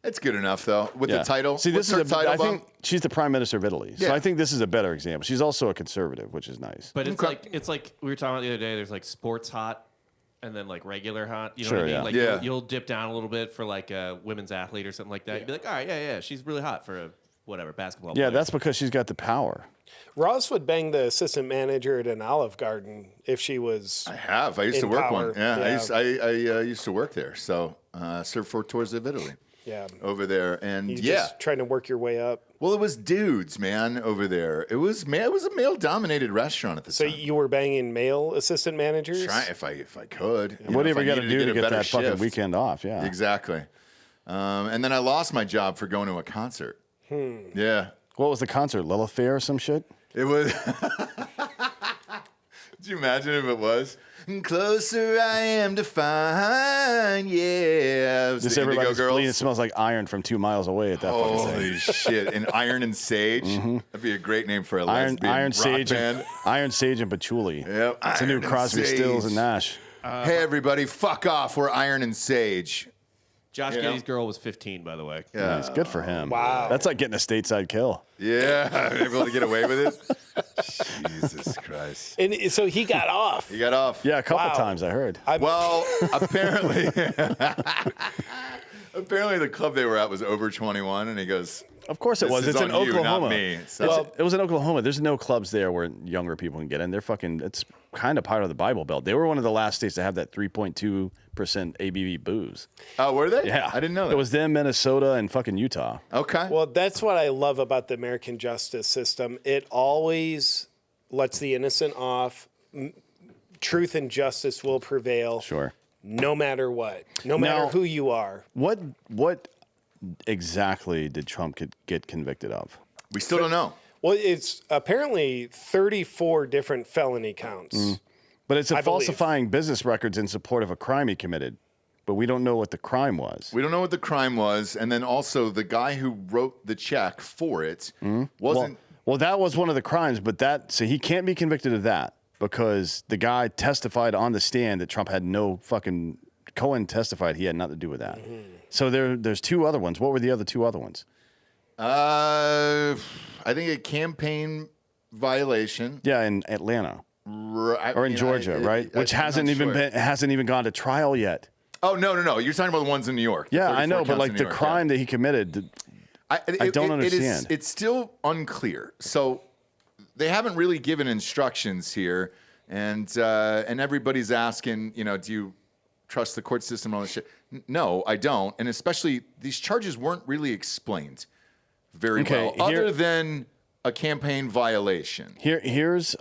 It's good enough though. With yeah. the title. See, What's this her is title, I think Bob? she's the Prime Minister of Italy. So Yeah. I think this is a better example. She's also a conservative, which is nice. But it's Okay. like we were talking about the other day. There's like sports hot, and then like regular hot. You know Sure, what I mean? yeah. Like Yeah. you'll dip down a little bit for like a women's athlete or something like that. You'd be like, all right, yeah, she's really hot for a whatever basketball. Yeah, player. that's because she's got the power. Ross would bang the assistant manager at an Olive Garden if she was. I have. I used to in work power. one. Yeah, Yeah. I used to work there. So served 4 tours of Italy Yeah. over there, and You yeah. just trying to work your way up. Well, it was dudes, man, over there. It was a male-dominated restaurant at the So time. you were banging male assistant managers? Try if I could. What do you ever got to do to get that better fucking shift. weekend off? Yeah. Exactly. And then I lost my job for going to a concert. Yeah, What was the concert? Lilith Fair or some shit? it was. Could you imagine if it was? Closer I am to find, yeah. It was Just the Indigo everybody's bleeding. It Girls. smells like iron from 2 miles away at that fucking thing. Holy shit! And Iron and Sage. That'd be a great name for a lesbian Iron rock Sage, band. Iron Sage and Patchouli. Yep. It's a new Iron and Crosby, Stills, Sage. and Nash. Hey everybody, fuck off. We're Iron and Sage. Josh You know? Giddey's girl was 15, by the way. Yeah. Nice. Good for him. Wow. That's like getting a stateside kill. Yeah, able to get away with it. Jesus Christ. And so he got off. He got off. Yeah, a couple Wow. times I heard. Well, apparently, apparently the club they were at was over 21, and he goes, Of course it This was. is It's in on you, not Oklahoma. me. So- Well, it was in Oklahoma. There's no clubs there where younger people can get in. They're fucking. It's kind of part of the Bible Belt. They were one of the last states to have that 3.2% ABV booze. "Oh, were they? Yeah, I didn't know that." It was them, Minnesota, and fucking Utah. Okay. Well, that's what I love about the American justice system. It always lets the innocent off. Truth and justice will prevail. Sure. No matter what. No matter Now- who you are. What exactly did Trump get convicted of? We still don't know. Well, it's apparently 34 different felony counts. But it's falsifying business records in support of a crime he committed. But we don't know what the crime was. We don't know what the crime was. And then also the guy who wrote the check for it wasn't. Well, that was one of the crimes, but so he can't be convicted of that because the guy testified on the stand that Trump had no fucking. Cohen testified he had nothing to do with that. So there's two other ones. What were the other two other ones? I think a campaign violation. Yeah, in Atlanta or in Georgia, right? Which hasn't even gone to trial yet. Oh, no. You're talking about the ones in New York. Yeah, I know, but like the crime that he committed, I don't understand. It's still unclear. So they haven't really given instructions here, and everybody's asking, do you trust the court system and all this shit? No, I don't. And especially these charges weren't really explained very well, other than a campaign violation. Here's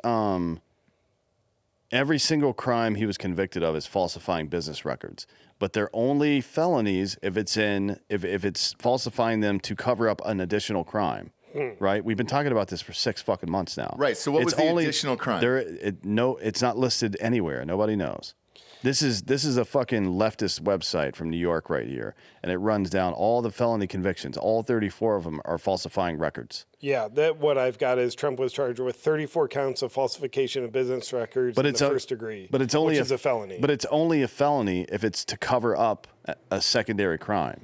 every single crime he was convicted of is falsifying business records, but they're only felonies if it's falsifying them to cover up an additional crime. Right? We've been talking about this for 6 fucking months now. Right. So what was the additional crime? It's not listed anywhere. Nobody knows. This is a fucking leftist website from New York right here, and it runs down all the felony convictions. All 34 of them are falsifying records. Yeah, what I've got is Trump was charged with 34 counts of falsification of business records in the first degree, which is a felony. But it's only a felony if it's to cover up a secondary crime.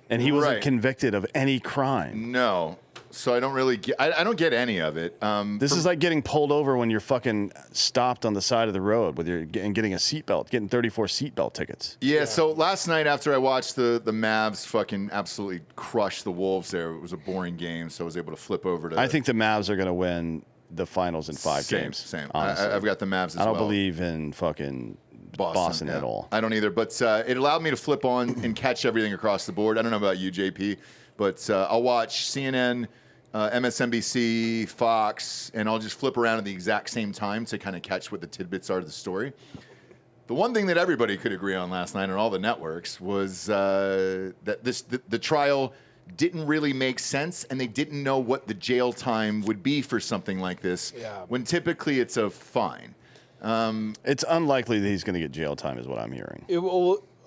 And he wasn't convicted of any crime. No. So I don't really get. I don't get any of it. This is like getting pulled over when you're fucking stopped on the side of the road and getting a seatbelt, getting 34 seatbelt tickets. Yeah. So last night after I watched the Mavs fucking absolutely crush the Wolves, there it was a boring game, so I was able to flip over to. I think the Mavs are going to win the finals in 5 games. Same. I've got the Mavs as well. I don't believe in fucking Boston at all. I don't either. But it allowed me to flip on and catch everything across the board. I don't know about you, JP, but I'll watch CNN. MSNBC, Fox, and I'll just flip around at the exact same time to kind of catch what the tidbits are to the story. The one thing that everybody could agree on last night on all the networks was that the trial didn't really make sense, and they didn't know what the jail time would be for something like this, when typically it's a fine. It's unlikely that he's going to get jail time is what I'm hearing.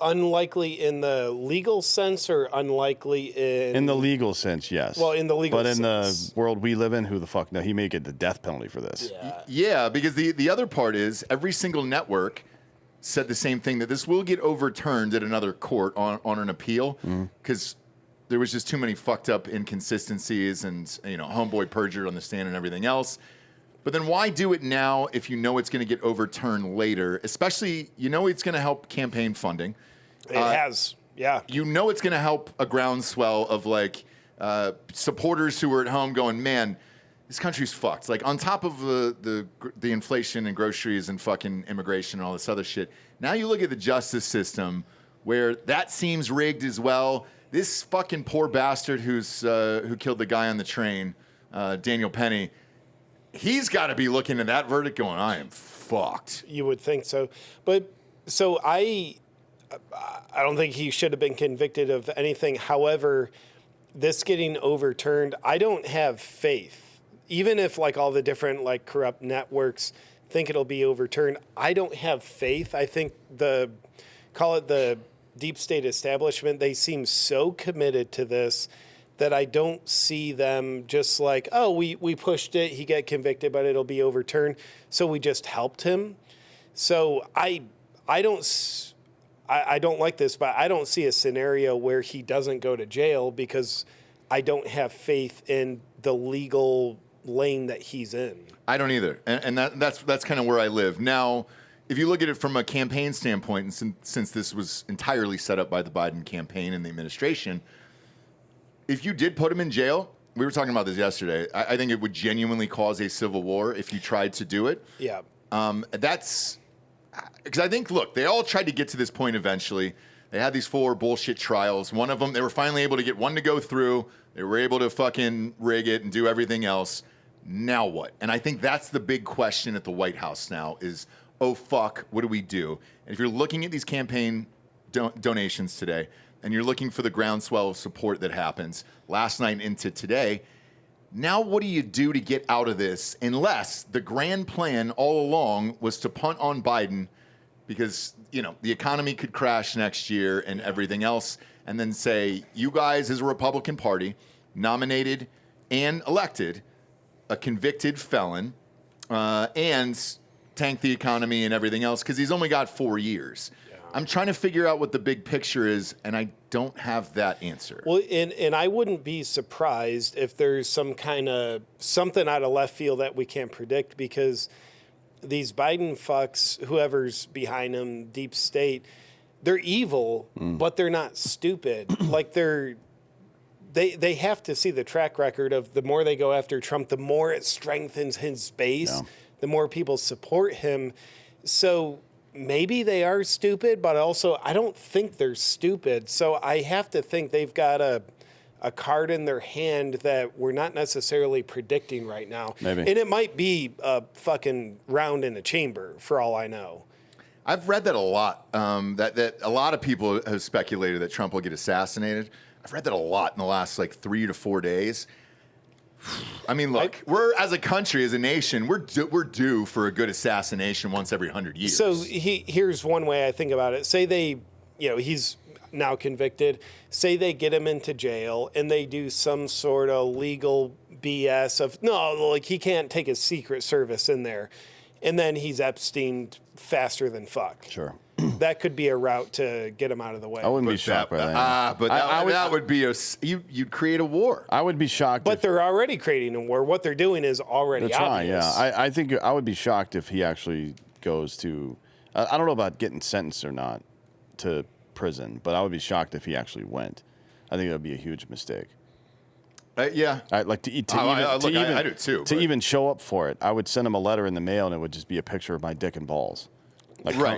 Unlikely in the legal sense, or unlikely in the legal sense, yes. Well, in the legal sense. But in the world we live in, who the fuck knows? He may get the death penalty for this. Yeah, because the other part is every single network said the same thing, that this will get overturned at another court on an appeal, because there was just too many fucked up inconsistencies and homeboy perjured on the stand and everything else. But then why do it now if you know it's going to get overturned later? Especially, it's going to help campaign funding. It has, yeah. It's going to help a groundswell of supporters who are at home going, man, this country's fucked. Like on top of the inflation and groceries and fucking immigration and all this other shit. Now you look at the justice system where that seems rigged as well. This fucking poor bastard who killed the guy on the train, Daniel Penny. He's got to be looking at that verdict going, I am fucked. You would think so. But so I don't think he should have been convicted of anything. However, this getting overturned, I don't have faith. Even if all the different corrupt networks think it'll be overturned, I don't have faith. I think call it the deep state establishment, they seem so committed to this that I don't see them just we pushed it, he got convicted, but it'll be overturned. So we just helped him. So I don't like this, but I don't see a scenario where he doesn't go to jail because I don't have faith in the legal lane that he's in. I don't either. And that's kind of where I live. Now, if you look at it from a campaign standpoint, and since this was entirely set up by the Biden campaign and the administration, if you did put him in jail, we were talking about this yesterday, I think it would genuinely cause a civil war if you tried to do it. Yeah. That's because I think, look, they all tried to get to this point eventually. They had these 4 bullshit trials. One of them, they were finally able to get one to go through. They were able to fucking rig it and do everything else. Now what? And I think that's the big question at the White House now is, oh, fuck, what do we do? And if you're looking at these campaign donations today, and you're looking for the groundswell of support that happens last night into today. Now, what do you do to get out of this unless the grand plan all along was to punt on Biden because, the economy could crash next year and everything else, and then say, you guys as a Republican Party nominated and elected a convicted felon and tank the economy and everything else because he's only got 4 years. I'm trying to figure out what the big picture is, and I don't have that answer. Well, and I wouldn't be surprised if there's some kind of something out of left field that we can't predict because these Biden fucks, whoever's behind them, deep state, they're evil, but they're not stupid. Like they have to see the track record of the more they go after Trump, the more it strengthens his base, the more people support him. So maybe they are stupid, but also I don't think they're stupid. So I have to think they've got a card in their hand that we're not necessarily predicting right now. Maybe. And it might be a fucking round in a chamber for all I know. I've read that a lot, that a lot of people have speculated that Trump will get assassinated. I've read that a lot in the last 3 to 4 days. I mean, look, we're as a country, as a nation, we're due for a good assassination once every 100 years. So here's one way I think about it. Say they, he's now convicted. Say they get him into jail and they do some sort of legal BS of, he can't take his Secret Service in there. And then he's Epsteined faster than fuck. Sure. That could be a route to get him out of the way. I wouldn't be shocked by that. That would be you'd create a war. I would be shocked. But they're already creating a war. What they're doing is already they're trying, obvious. yeah. I think I would be shocked if he actually goes to, I don't know about getting sentenced or not to prison, but I would be shocked if he actually went. I think that would be a huge mistake. Yeah. I'd like I do too. To even show up for it, I would send him a letter in the mail, and it would just be a picture of my dick and balls.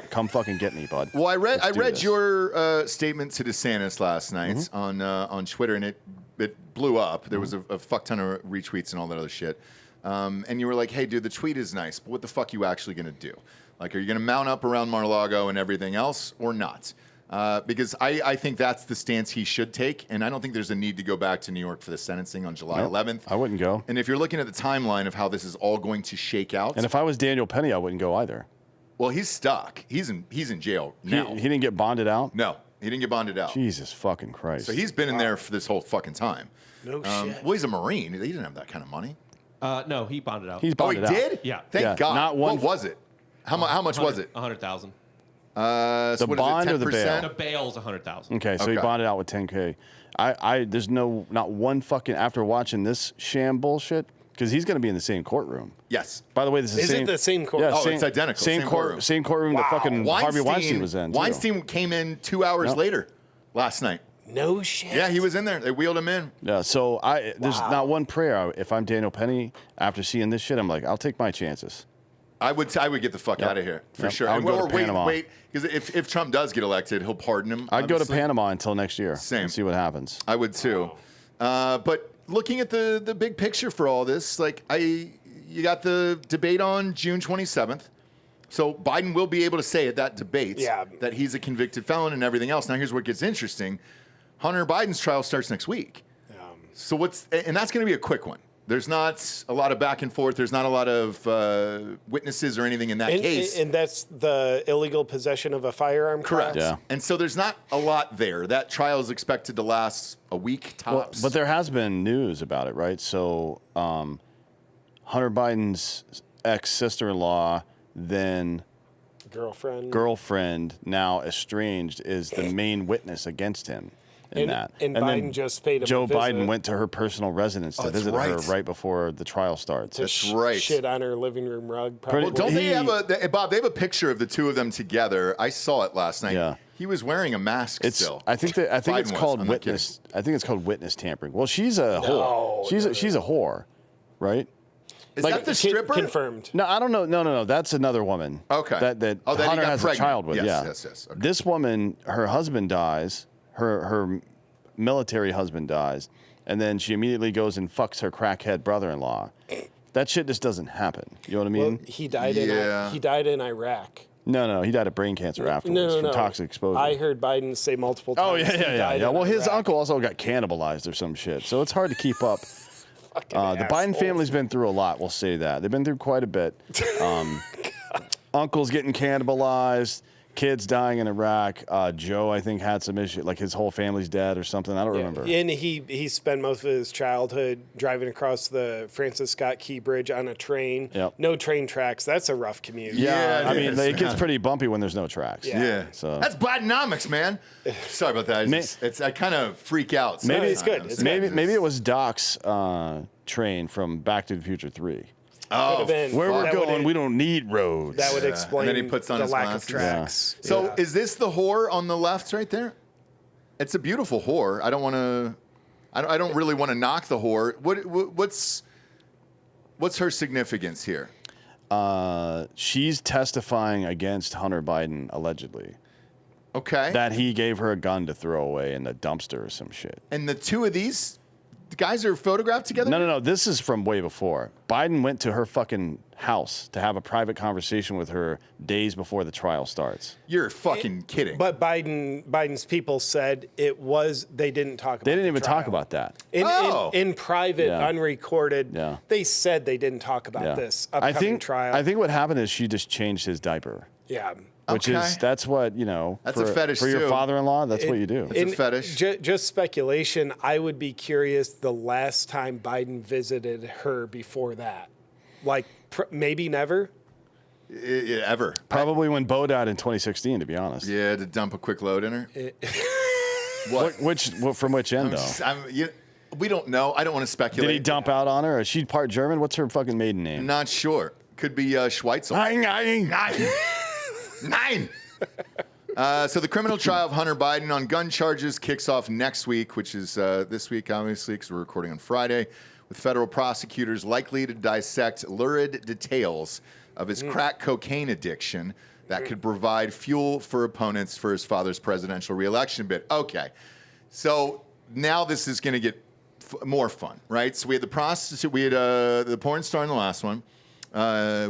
Come fucking get me, bud. Well, I read your statement to DeSantis last night on Twitter, and it blew up. There was a fuck ton of retweets and all that other shit. And you were like, hey, dude, the tweet is nice, but what the fuck are you actually going to do? Are you going to mount up around Mar-a-Lago and everything else or not? Because I think that's the stance he should take, and I don't think there's a need to go back to New York for the sentencing on July 11th. I wouldn't go. And if you're looking at the timeline of how this is all going to shake out. And if I was Daniel Penny, I wouldn't go either. Well, he's stuck. He's in jail now. He didn't get bonded out? No, he didn't get bonded out. Jesus fucking Christ. So he's been in there for this whole fucking time. No shit. Well, he's a Marine. He didn't have that kind of money. No, he bonded out. He's bonded out. Oh, he did? Yeah. Thank God. Not one. What was it? How much was it? 100,000. So The bond or the 10%? bail? The bail's 100,000. Okay, so he bonded out with $10K. There's not one fucking, after watching this sham bullshit, because he's going to be in the same courtroom. Yes. By the way, this is it the same courtroom? Yeah, it's identical. Same courtroom that fucking Harvey Weinstein was in. Weinstein came in 2 hours later last night. No shit. Yeah, he was in there. They wheeled him in. Yeah, so there's not one prayer. If I'm Daniel Penny, after seeing this shit, I'm like, I'll take my chances. I would get the fuck out of here for sure. I would go to Panama. Wait, because if Trump does get elected, he'll pardon him. I'd go to Panama until next year. Same. And see what happens. I would too. But looking at the big picture for all this, you got the debate on June 27th. So Biden will be able to say at that debate that he's a convicted felon and everything else. Now here's where it gets interesting. Hunter Biden's trial starts next week. So and that's going to be a quick one. There's not a lot of back and forth. There's not a lot of witnesses or anything in that case. And that's the illegal possession of a firearm. Correct. Yeah. And so there's not a lot there. That trial is expected to last a week tops. But there has been news about it, right? So Hunter Biden's ex-sister-in-law, then girlfriend, now estranged, is the main witness against him. And Biden just paid him Joe a visit. Biden went to her personal residence to visit her right before the trial starts. That's right. Shit on her living room rug. Probably. Don't they have Bob? They have a picture of the two of them together. I saw it last night. Yeah. He was wearing a mask still. I think it's called witness. I think it's called witness tampering. Well, she's a whore. She's a whore, right? Is that the stripper? Confirmed. No, I don't know. No. That's another woman. Okay. That Hunter has a child with. Yes. Okay. This woman, her husband dies. Her military husband dies, and then she immediately goes and fucks her crackhead brother-in-law. That shit just doesn't happen. You know what I mean? Well, he died in Iraq. No, he died of brain cancer afterwards from toxic exposure. I heard Biden say multiple times. Oh, yeah. Well, his uncle also got cannibalized or some shit, so it's hard to keep up. The Biden family's been through a lot, we'll say that. They've been through quite a bit. Uncle's getting cannibalized, kids dying in Iraq. Joe, I think, had some issue, like his whole family's dead or something. I don't remember. And he spent most of his childhood driving across the Francis Scott Key Bridge on a train. Yep. No train tracks. That's a rough commute. Yeah, I mean, is, it gets man. pretty bumpy when there's no tracks. Yeah. So That's Bidenomics, man. Sorry about that. I kind of freak out. Maybe it's good. It's maybe it was Doc's train from Back to the Future 3. Oh, Where we're going, we don't need roads. That would explain And then he puts on the his lack glasses. of tracks. Yeah. So is this the whore on the left right there? It's a beautiful whore. I don't want to. I don't really want to knock the whore. What's her significance here? She's testifying against Hunter Biden, allegedly. Okay. That he gave her a gun to throw away in the dumpster or some shit. And the two of these guys are photographed together? No. This is from way before. Biden went to her fucking house to have a private conversation with her days before the trial starts. You're fucking kidding. But Biden's people said they didn't talk about it. They didn't even talk about that. In private, unrecorded, they said they didn't talk about this upcoming trial. I think what happened is she just changed his diaper. Yeah. Which is, that's what, That's a fetish, for your too. father-in-law, that's what you do. It's a fetish. Just speculation. I would be curious the last time Biden visited her before that. Like, maybe never? Ever. Probably when Bo died in 2016, to be honest. Yeah, to dump a quick load in her. From which end, though? We don't know. I don't want to speculate. Did he dump out on her? Is she part German? What's her fucking maiden name? Not sure. Could be Schweitzel. Nine. So the criminal trial of Hunter Biden on gun charges kicks off next week, which is this week, obviously, because we're recording on Friday, with federal prosecutors likely to dissect lurid details of his crack cocaine addiction that could provide fuel for opponents for his father's presidential reelection bid. Okay, so now this is going to get more fun, right? So we had the prostitute, we had the porn star in the last one.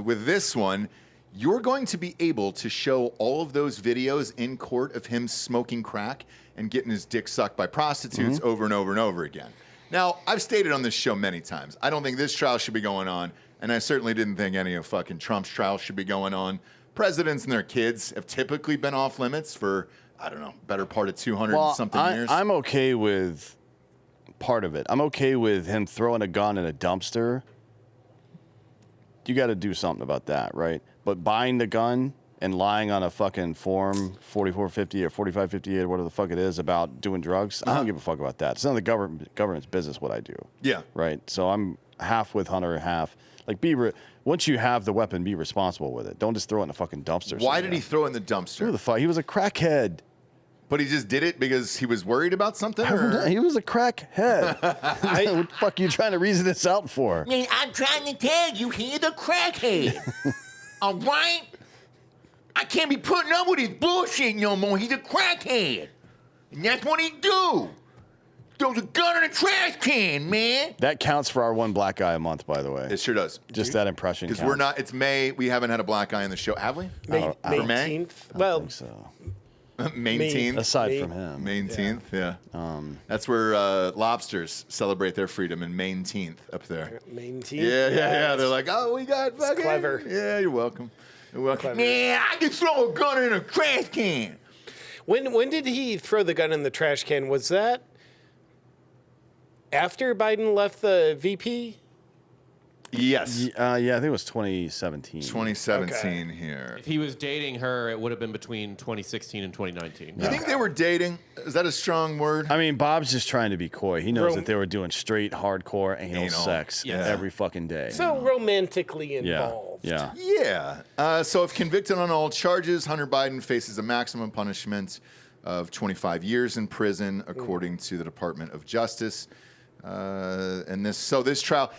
With this one, you're going to be able to show all of those videos in court of him smoking crack and getting his dick sucked by prostitutes over and over and over again. Now, I've stated on this show many times, I don't think this trial should be going on, and I certainly didn't think any of fucking Trump's trials should be going on. Presidents and their kids have typically been off limits for, I don't know, better part of 200 and something years. I'm okay with part of it. I'm okay with him throwing a gun in a dumpster. You got to do something about that, right? But buying the gun and lying on a fucking form 4450 or 4558 or whatever the fuck it is about doing drugs, I don't give a fuck about that. It's none of the government's business what I do. Yeah. Right? So I'm half with Hunter, half. Like, once you have the weapon, be responsible with it. Don't just throw it in a fucking dumpster. Why did he throw it in the dumpster? Who the fuck? He was a crackhead. But he just did it because he was worried about something? Or? He was a crackhead. What the fuck are you trying to reason this out for? Man, I'm trying to tell you, he's a crackhead. All right? I can't be putting up with his bullshit no more. He's a crackhead. And that's what he do. Throws a gun in a trash can, man. That counts for our one black guy a month, by the way. It sure does. Just that impression Because counts. we're not, it's May. We haven't had a black guy in the show, have we? May For May? 18th. Well, I think so. Maintained. Aside from him. Maintained, yeah. That's where lobsters celebrate their freedom in Maintained up there. Maintained. Yeah. They're like, oh, we got fucking. clever. Yeah, you're welcome. You're welcome. Man, I can throw a gun in a trash can. When did he throw the gun in the trash can? Was that after Biden left the VP? Yes. Yeah, I think it was 2017. 2017 here. If he was dating her, it would have been between 2016 and 2019. You think they were dating? Is that a strong word? I mean, Bob's just trying to be coy. He knows that they were doing straight, hardcore anal sex every fucking day. So romantically involved. Yeah. Yeah. So if convicted on all charges, Hunter Biden faces a maximum punishment of 25 years in prison, according to the Department of Justice. And this trial,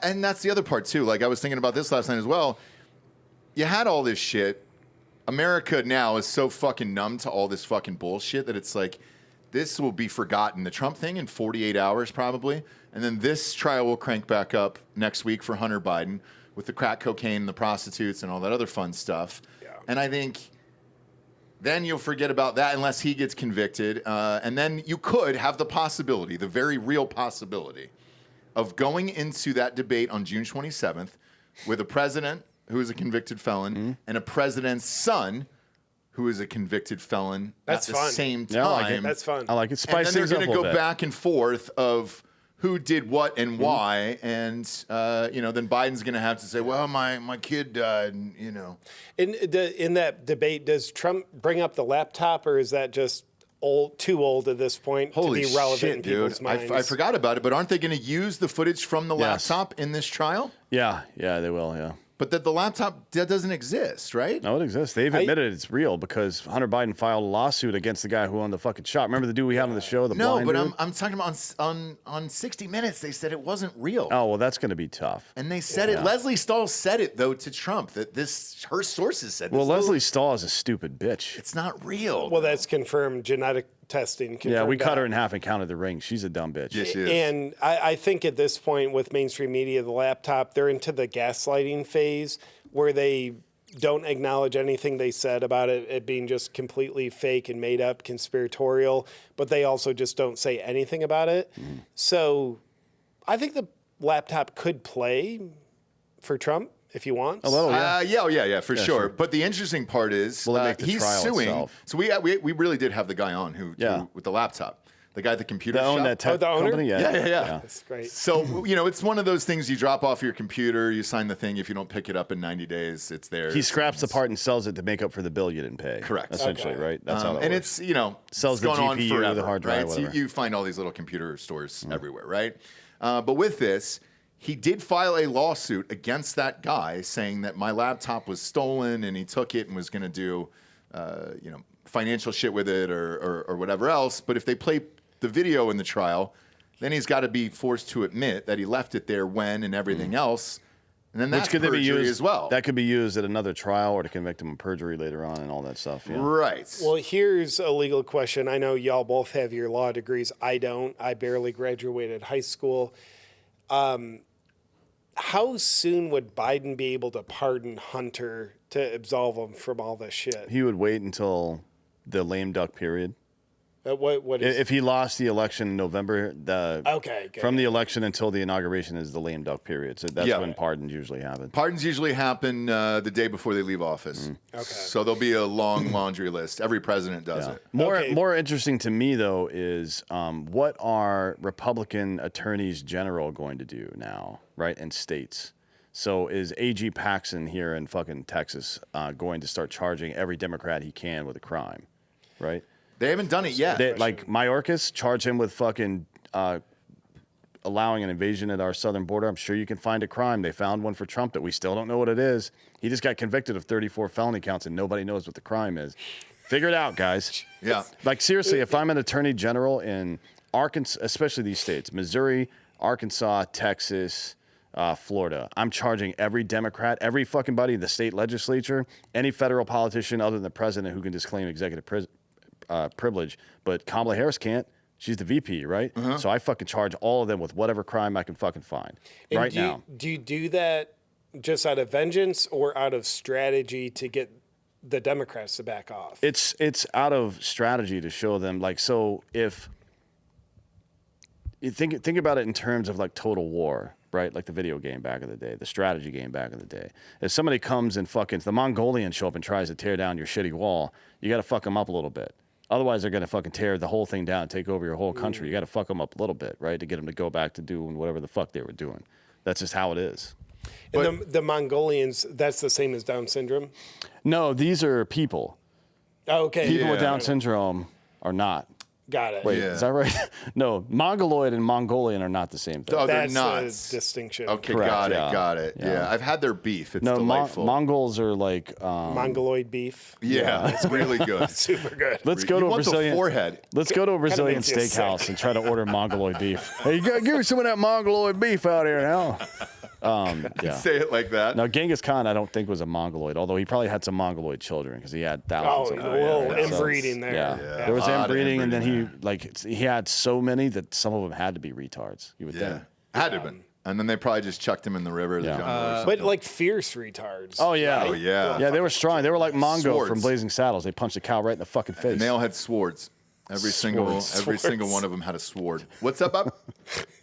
and that's the other part too. Like I was thinking about this last night as well. You had all this shit. America now is so fucking numb to all this fucking bullshit that it's like this will be forgotten. The Trump thing in 48 hours probably, and then this trial will crank back up next week for Hunter Biden with the crack cocaine, the prostitutes, and all that other fun stuff. Yeah. And I think then you'll forget about that unless he gets convicted, and then you could have the possibility, the very real possibility, of going into that debate on June 27th with a president who is a convicted felon and a president's son who is a convicted felon at the same time. Yeah, I like it. That's fun. I like it. Spice and then they're going to go back and forth of who did what and why, and then Biden's going to have to say, "Well, my kid died," and, In that debate, does Trump bring up the laptop, or is that just too old at this point to be relevant in people's minds? I forgot about it, but aren't they going to use the footage from the laptop in this trial? Yeah, they will, yeah. But that the laptop doesn't exist, right? No, it exists. They've admitted it's real because Hunter Biden filed a lawsuit against the guy who owned the fucking shop. Remember the dude we had on the show, the blind dude? I'm talking about on 60 Minutes. They said it wasn't real. Oh, well, that's going to be tough. And they said it. Leslie Stahl said it though to Trump that her sources said. Well, Leslie Stahl is a stupid bitch. It's not real. Well, that's confirmed. Genetic testing. Yeah, we cut her in half and counted the rings. She's a dumb bitch. Yes, she is. And I think at this point with mainstream media, the laptop, they're into the gaslighting phase where they don't acknowledge anything they said about it being just completely fake and made up, conspiratorial, but they also just don't say anything about it. So I think the laptop could play for Trump if he wants. A little, yeah. For sure. But the interesting part is he's suing. Itself? So we really did have the guy on who with the laptop. The guy at the computer shop. Owned that tech the owner? company? Yeah. That's great. So, it's one of those things you drop off your computer, you sign the thing. If you don't pick it up in 90 days, it's there. He scraps the part and sells it to make up for the bill you didn't pay. Correct. Essentially, right? That's how that and works. it's, Sells it's the gone GPU, on forever, the hard drive, right? So whatever. you find all these little computer stores everywhere, right? But with this, he did file a lawsuit against that guy saying that my laptop was stolen and he took it and was going to do, financial shit with it or whatever else. But if they play the video in the trial, then he's got to be forced to admit that he left it there when and everything else. And then that's perjury as well. That could be used at another trial or to convict him of perjury later on and all that stuff. Yeah. Right. Well, here's a legal question. I know y'all both have your law degrees. I don't. I barely graduated high school. How soon would Biden be able to pardon Hunter to absolve him from all this shit? He would wait until the lame duck period. What is If he lost the election in November, from the election until the inauguration is the lame duck period. So that's when pardons usually happen. Pardons usually happen the day before they leave office. Okay. So there'll be a long laundry list. Every president does it. More interesting to me, though, is what are Republican attorneys general going to do now, right, in states? So is A.G. Paxson here in fucking Texas going to start charging every Democrat he can with a crime, right? They haven't done it yet. Like Mayorkas, charge him with fucking allowing an invasion at our southern border. I'm sure you can find a crime. They found one for Trump that we still don't know what it is. He just got convicted of 34 felony counts and nobody knows what the crime is. Figure it out, guys. Yeah. Like seriously, if I'm an attorney general in Arkansas, especially these states, Missouri, Arkansas, Texas, Florida, I'm charging every Democrat, every fucking buddy in the state legislature, any federal politician other than the president who can just claim executive privilege, but Kamala Harris can't. She's the VP, right? So I fucking charge all of them with whatever crime I can fucking find now. Do you do that just out of vengeance or out of strategy to get the Democrats to back off? It's out of strategy to show them, like, so if you think about it in terms of like Total War, right? Like the video game back in the day, the strategy game back in the day. If somebody comes and the Mongolians show up and tries to tear down your shitty wall, you got to fuck them up a little bit. Otherwise, they're going to fucking tear the whole thing down and take over your whole country. You got to fuck them up a little bit, right, to get them to go back to doing whatever the fuck they were doing. That's just how it is. And the Mongolians, that's the same as Down syndrome? No, these are people. Oh, okay. People with Down syndrome are not. Got it. Wait, is that right? No, Mongoloid and Mongolian are not the same thing. Oh, they're That's not. a distinction. Okay, Correct, got it. Yeah. I've had their beef. It's delightful. Mongols are like Mongoloid beef. Yeah, it's really good. Super good. Let's go to a Brazilian forehead. Let's go to a Brazilian makes you steakhouse sick. and try to order Mongoloid beef. Hey, you gotta give me some of that Mongoloid beef out here now. Yeah. Say it like that. Now, Genghis Khan, I don't think was a Mongoloid, although he probably had some Mongoloid children because he had thousands of them. A little inbreeding there. Yeah. There was inbreeding, and then he had so many that some of them had to be retards. You would think. Had to have been. And then they probably just chucked him in the river. The jungle or something. But like fierce retards. Oh yeah. Oh, yeah. Yeah, they were strong. They were like Mongo Swords. from Blazing Saddles. They punched a cow right in the fucking face. And they all had swords. Every single one of them had a sword. What's up, Bob?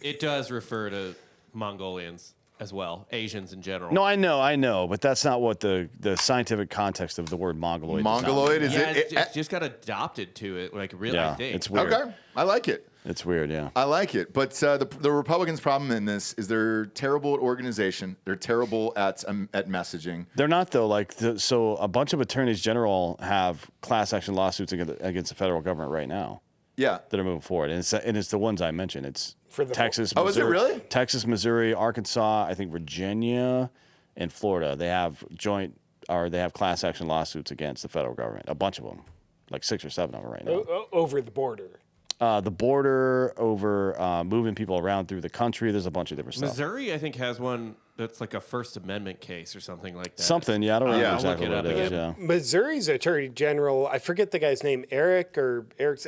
It does refer to Mongolians as well, Asians in general. No, I know, but that's not what the scientific context of the word Mongoloid. Mongoloid is yeah, it? it just got adopted to it, like really. Yeah, I think it's weird. Okay, I like it. It's weird, yeah. I like it. But the Republicans' problem in this is they're terrible at organization. They're terrible at messaging. They're not though. So a bunch of attorneys general have class action lawsuits against the federal government right now. Yeah, that are moving forward, and it's the ones I mentioned. It's For the- Texas. Oh, is it Missouri, really? Texas, Missouri, Arkansas, I think Virginia, and Florida. They have class action lawsuits against the federal government. A bunch of them, like 6 or 7 of them right now. Over the border. The border, over moving people around through the country. There's a bunch of different stuff. Missouri, I think, has one that's like a First Amendment case or something like that. Something, yeah. I don't remember Yeah, I'll exactly look it what it up is. again. Yeah. Missouri's Attorney General, I forget the guy's name, Eric,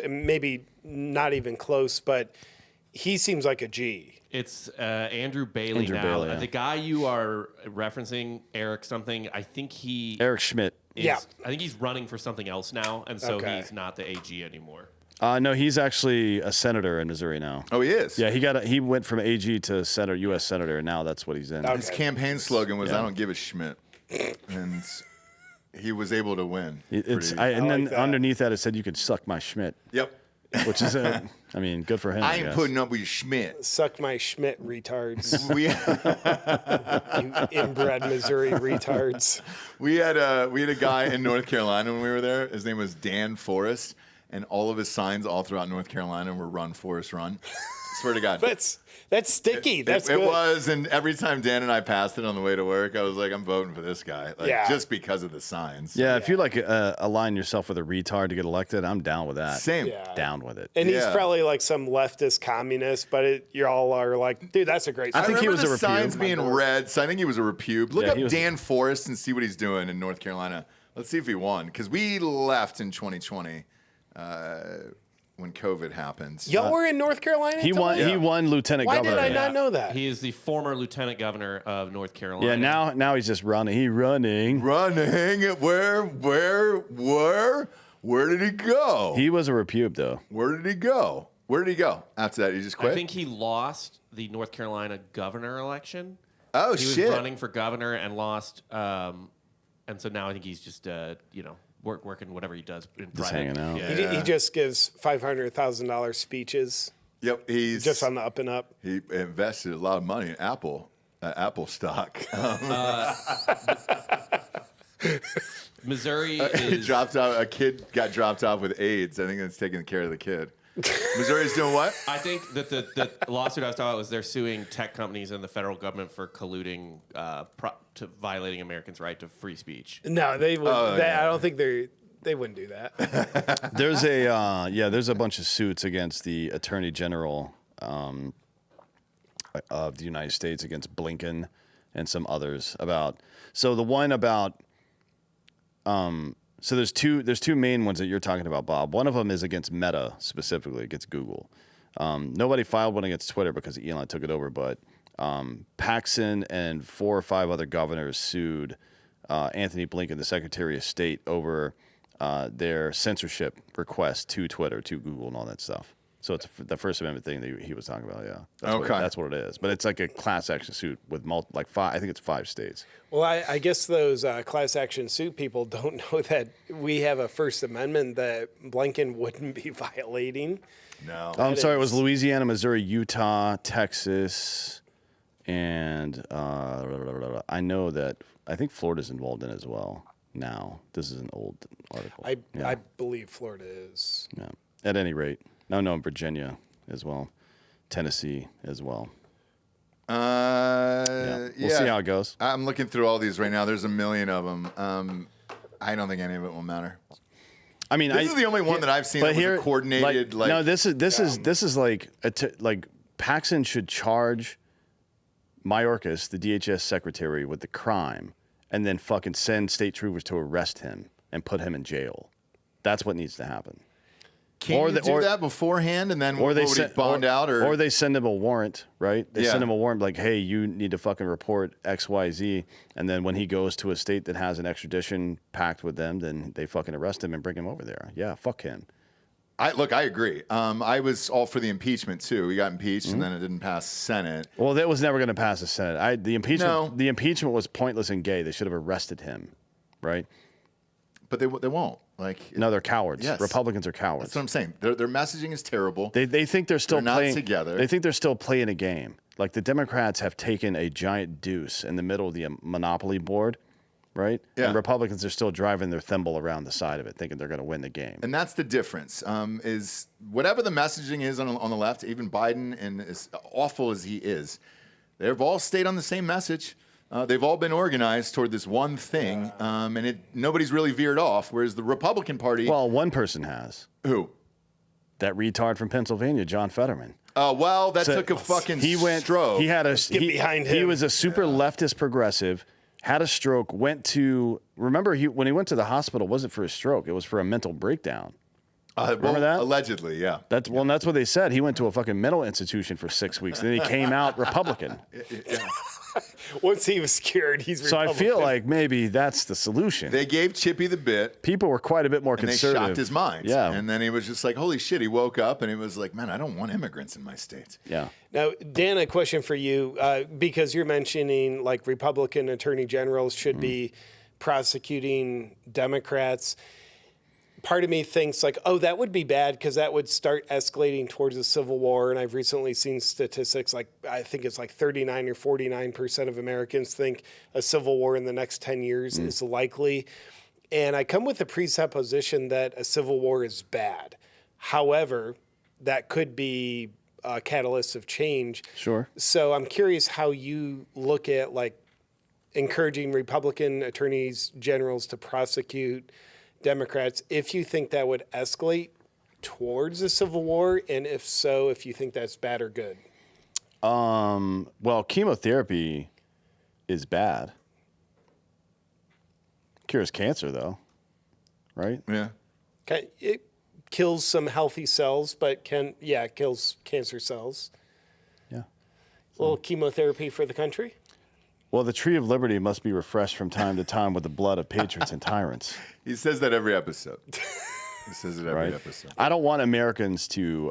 maybe not even close, but he seems like a G. It's Andrew Bailey Andrew now. Bailey, yeah. The guy you are referencing, Eric something, I think he Eric Schmidt. Yeah. I think he's running for something else now, and so Okay. he's not the AG anymore. No, he's actually a senator in Missouri now. Oh, he is. Yeah, he went from AG to senator, U.S. senator, and now that's what he's in. His campaign slogan was "I don't give a Schmidt," and he was able to win. Then that. underneath that it said you could suck my Schmidt, Yep. which is good for him. I ain't guess. putting up with your Schmidt. Suck my Schmidt retards. We You inbred Missouri retards. we had a guy in North Carolina when we were there. His name was Dan Forrest, and all of his signs all throughout North Carolina were "Run, Forrest, run." Swear to God. That's sticky. That's it good. was, and every time Dan and I passed it on the way to work, I was like, I'm voting for this guy, just because of the signs. Yeah, if you align yourself with a retard to get elected, I'm down with that. Same. Yeah. Down with it. And he's Yeah. probably like some leftist communist, but you all are like, dude, that's a great. I think he remember was the a repube. signs being red, so I think he was a repube. Look Yeah, up he was- Dan Forrest and see what he's doing in North Carolina. Let's see if he won, because we left in 2020 when COVID happened. Y'all were in North Carolina. He won. Tony? He won lieutenant Why governor. did I not know that? He is the former lieutenant governor of North Carolina. Yeah, now he's just running. He's running. Running. Where did he go? He was a repube though. Where did he go? Where did he go? After that, he just quit? I think he lost the North Carolina governor election. Oh, He was shit. running for governor and lost, and so now I think he's just working whatever he does in Just private. hanging out. Yeah. He just gives $500,000 speeches Yep, he's just on the up and up. He invested a lot of money in Apple stock. Missouri He is dropped out. A kid got dropped off with AIDS. I think that's taking care of the kid. Missouri's doing what? I think that the lawsuit I was talking about was they're suing tech companies and the federal government for colluding to violating Americans' right to free speech. No, they would. yeah. I don't think they wouldn't do that. There's a bunch of suits against the Attorney General of the United States against Blinken and some others So there's two main ones that you're talking about, Bob. One of them is against Meta specifically, against Google. Nobody filed one against Twitter because Elon took it over, but Paxson and 4 or 5 other governors sued Anthony Blinken, the Secretary of State, over their censorship request to Twitter, to Google, and all that stuff. So it's the First Amendment thing that he was talking about. Yeah, that's what it is. But it's like a class action suit with I think it's 5 states. Well, I guess those class action suit people don't know that we have a First Amendment that Blinken wouldn't be violating. No. I'm sorry, it was Louisiana, Missouri, Utah, Texas, and I think Florida's involved in it as well now. This is an old article. I believe Florida is. Yeah. At any rate. No, Virginia as well. Tennessee as well. We'll see how it goes. I'm looking through all these right now. There's a million of them. I don't think any of it will matter. I mean, this is the only one that I've seen that was a coordinated. No, this is like Paxson should charge Mayorkas, the DHS secretary, with the crime, and then fucking send state troopers to arrest him and put him in jail. That's what needs to happen. Can you do that beforehand and then would he bond out? Or they send him a warrant, right? They send him a warrant like, hey, you need to fucking report X, Y, Z. And then when he goes to a state that has an extradition pact with them, then they fucking arrest him and bring him over there. Yeah, fuck him. I agree. I was all for the impeachment too. He got impeached and then it didn't pass the Senate. Well, that was never going to pass the Senate. The impeachment was pointless and gay. They should have arrested him, right? But they won't. No, they're cowards. Yes. Republicans are cowards. That's what I'm saying. Their messaging is terrible. They think they're still not playing together. They think they're still playing a game. Like the Democrats have taken a giant deuce in the middle of the monopoly board, right? Yeah. And Republicans are still driving their thimble around the side of it, thinking they're going to win the game. And that's the difference. Is whatever the messaging is on the left, even Biden, and as awful as he is, they've all stayed on the same message. They've all been organized toward this one thing, and nobody's really veered off. Whereas the Republican Party, Well, one person has. who? That retard from Pennsylvania, John Fetterman. Well, that So took a fucking he went, stroke. He had a get behind He him. was a super leftist progressive. Had a stroke. Went to remember when he went to the hospital. It wasn't for a stroke. It was for a mental breakdown. Remember that? Allegedly, yeah. That's that's what they said. He went to a fucking mental institution for 6 weeks. Then he came out Republican. Once he was cured, he's So I Republican. feel like maybe that's the solution. They gave Chippy the bit. People were quite a bit more And they conservative. shocked his mind. Yeah. And then he was just like, holy shit. He woke up and he was like, man, I don't want immigrants in my state. Yeah. Now, Dan, a question for you, because you're mentioning like Republican attorney generals should be prosecuting Democrats. Part of me thinks like, oh, that would be bad because that would start escalating towards a civil war. And I've recently seen statistics like I think it's like 39 or 49% of Americans think a civil war in the next 10 years is likely. And I come with the presupposition that a civil war is bad. However, that could be a catalyst of change. Sure. So I'm curious how you look at like encouraging Republican attorneys generals to prosecute Democrats, if you think that would escalate towards a civil war, and if so, if you think that's bad or good. Well, chemotherapy is bad. Cures cancer, though, right? Yeah. It kills some healthy cells, but it kills cancer cells. Yeah. A little chemotherapy for the country. Well, the tree of liberty must be refreshed from time to time with the blood of patriots and tyrants. He says that every episode. He says it every Right? episode. I don't want Americans to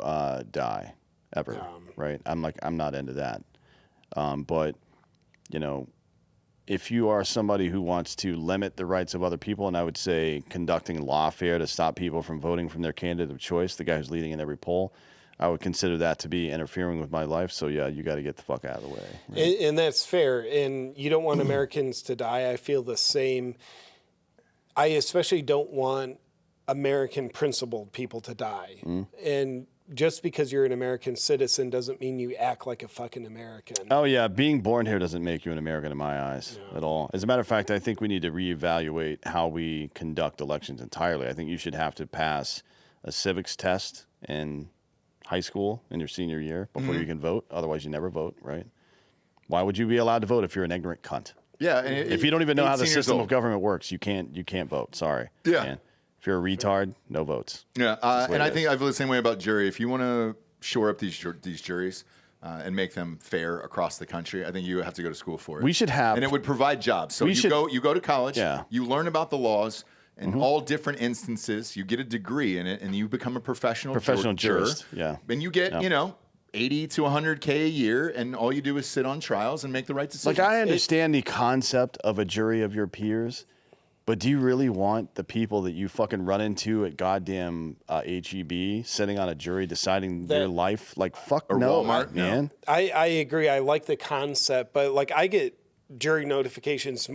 die ever, right? I'm not into that. But, if you are somebody who wants to limit the rights of other people, and I would say conducting lawfare to stop people from voting from their candidate of choice, the guy who's leading in every poll, I would consider that to be interfering with my life. So, yeah, you got to get the fuck out of the way. Right? And that's fair. And you don't want Americans to die. I feel the same. I especially don't want American principled people to die. And just because you're an American citizen doesn't mean you act like a fucking American. Oh, yeah. Being born here doesn't make you an American in my eyes at all. As a matter of fact, I think we need to reevaluate how we conduct elections entirely. I think you should have to pass a civics test in high school in your senior year before you can vote. Otherwise, you never vote, right? Why would you be allowed to vote if you're an ignorant cunt? Yeah. If you don't even know how the 18 years system old. of government works, you can't vote. Sorry. Yeah. Man. If you're a retard, no votes. Yeah. That's And what I it think is. I feel the same way about jury. If you want to shore up these juries and make them fair across the country, I think you have to go to school for it. We should have- And it would provide jobs. So We you should- go to college. Yeah. You learn about the laws. In all different instances, you get a degree in it, and you become a professional jurist. Yeah. And you get, 80 to 100K a year, and all you do is sit on trials and make the right decisions. Like, I understand the concept of a jury of your peers, but do you really want the people that you fucking run into at goddamn HEB sitting on a jury deciding your life? Like, fuck Or no, Walmart, no. man. I agree. I like the concept, but like I get jury notifications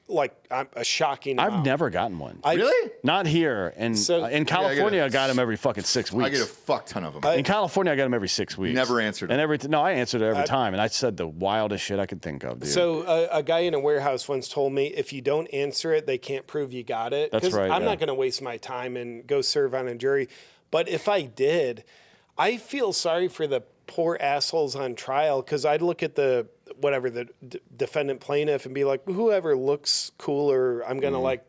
like a shocking amount. I've never gotten one. Really? Not here. And So- in California, I got them every fucking 6 weeks. I get a fuck ton of them. In California, I got them every 6 weeks. Never answered And them. no, I answered it every time, and I said the wildest shit I could think of, dude. So a guy in a warehouse once told me, if you don't answer it, they can't prove you got it. That's 'Cause right, I'm yeah. not going to waste my time and go serve on a jury. But if I did, I feel sorry for the poor assholes on trial because I'd look at whatever the defendant plaintiff and be like, whoever looks cooler, I'm gonna like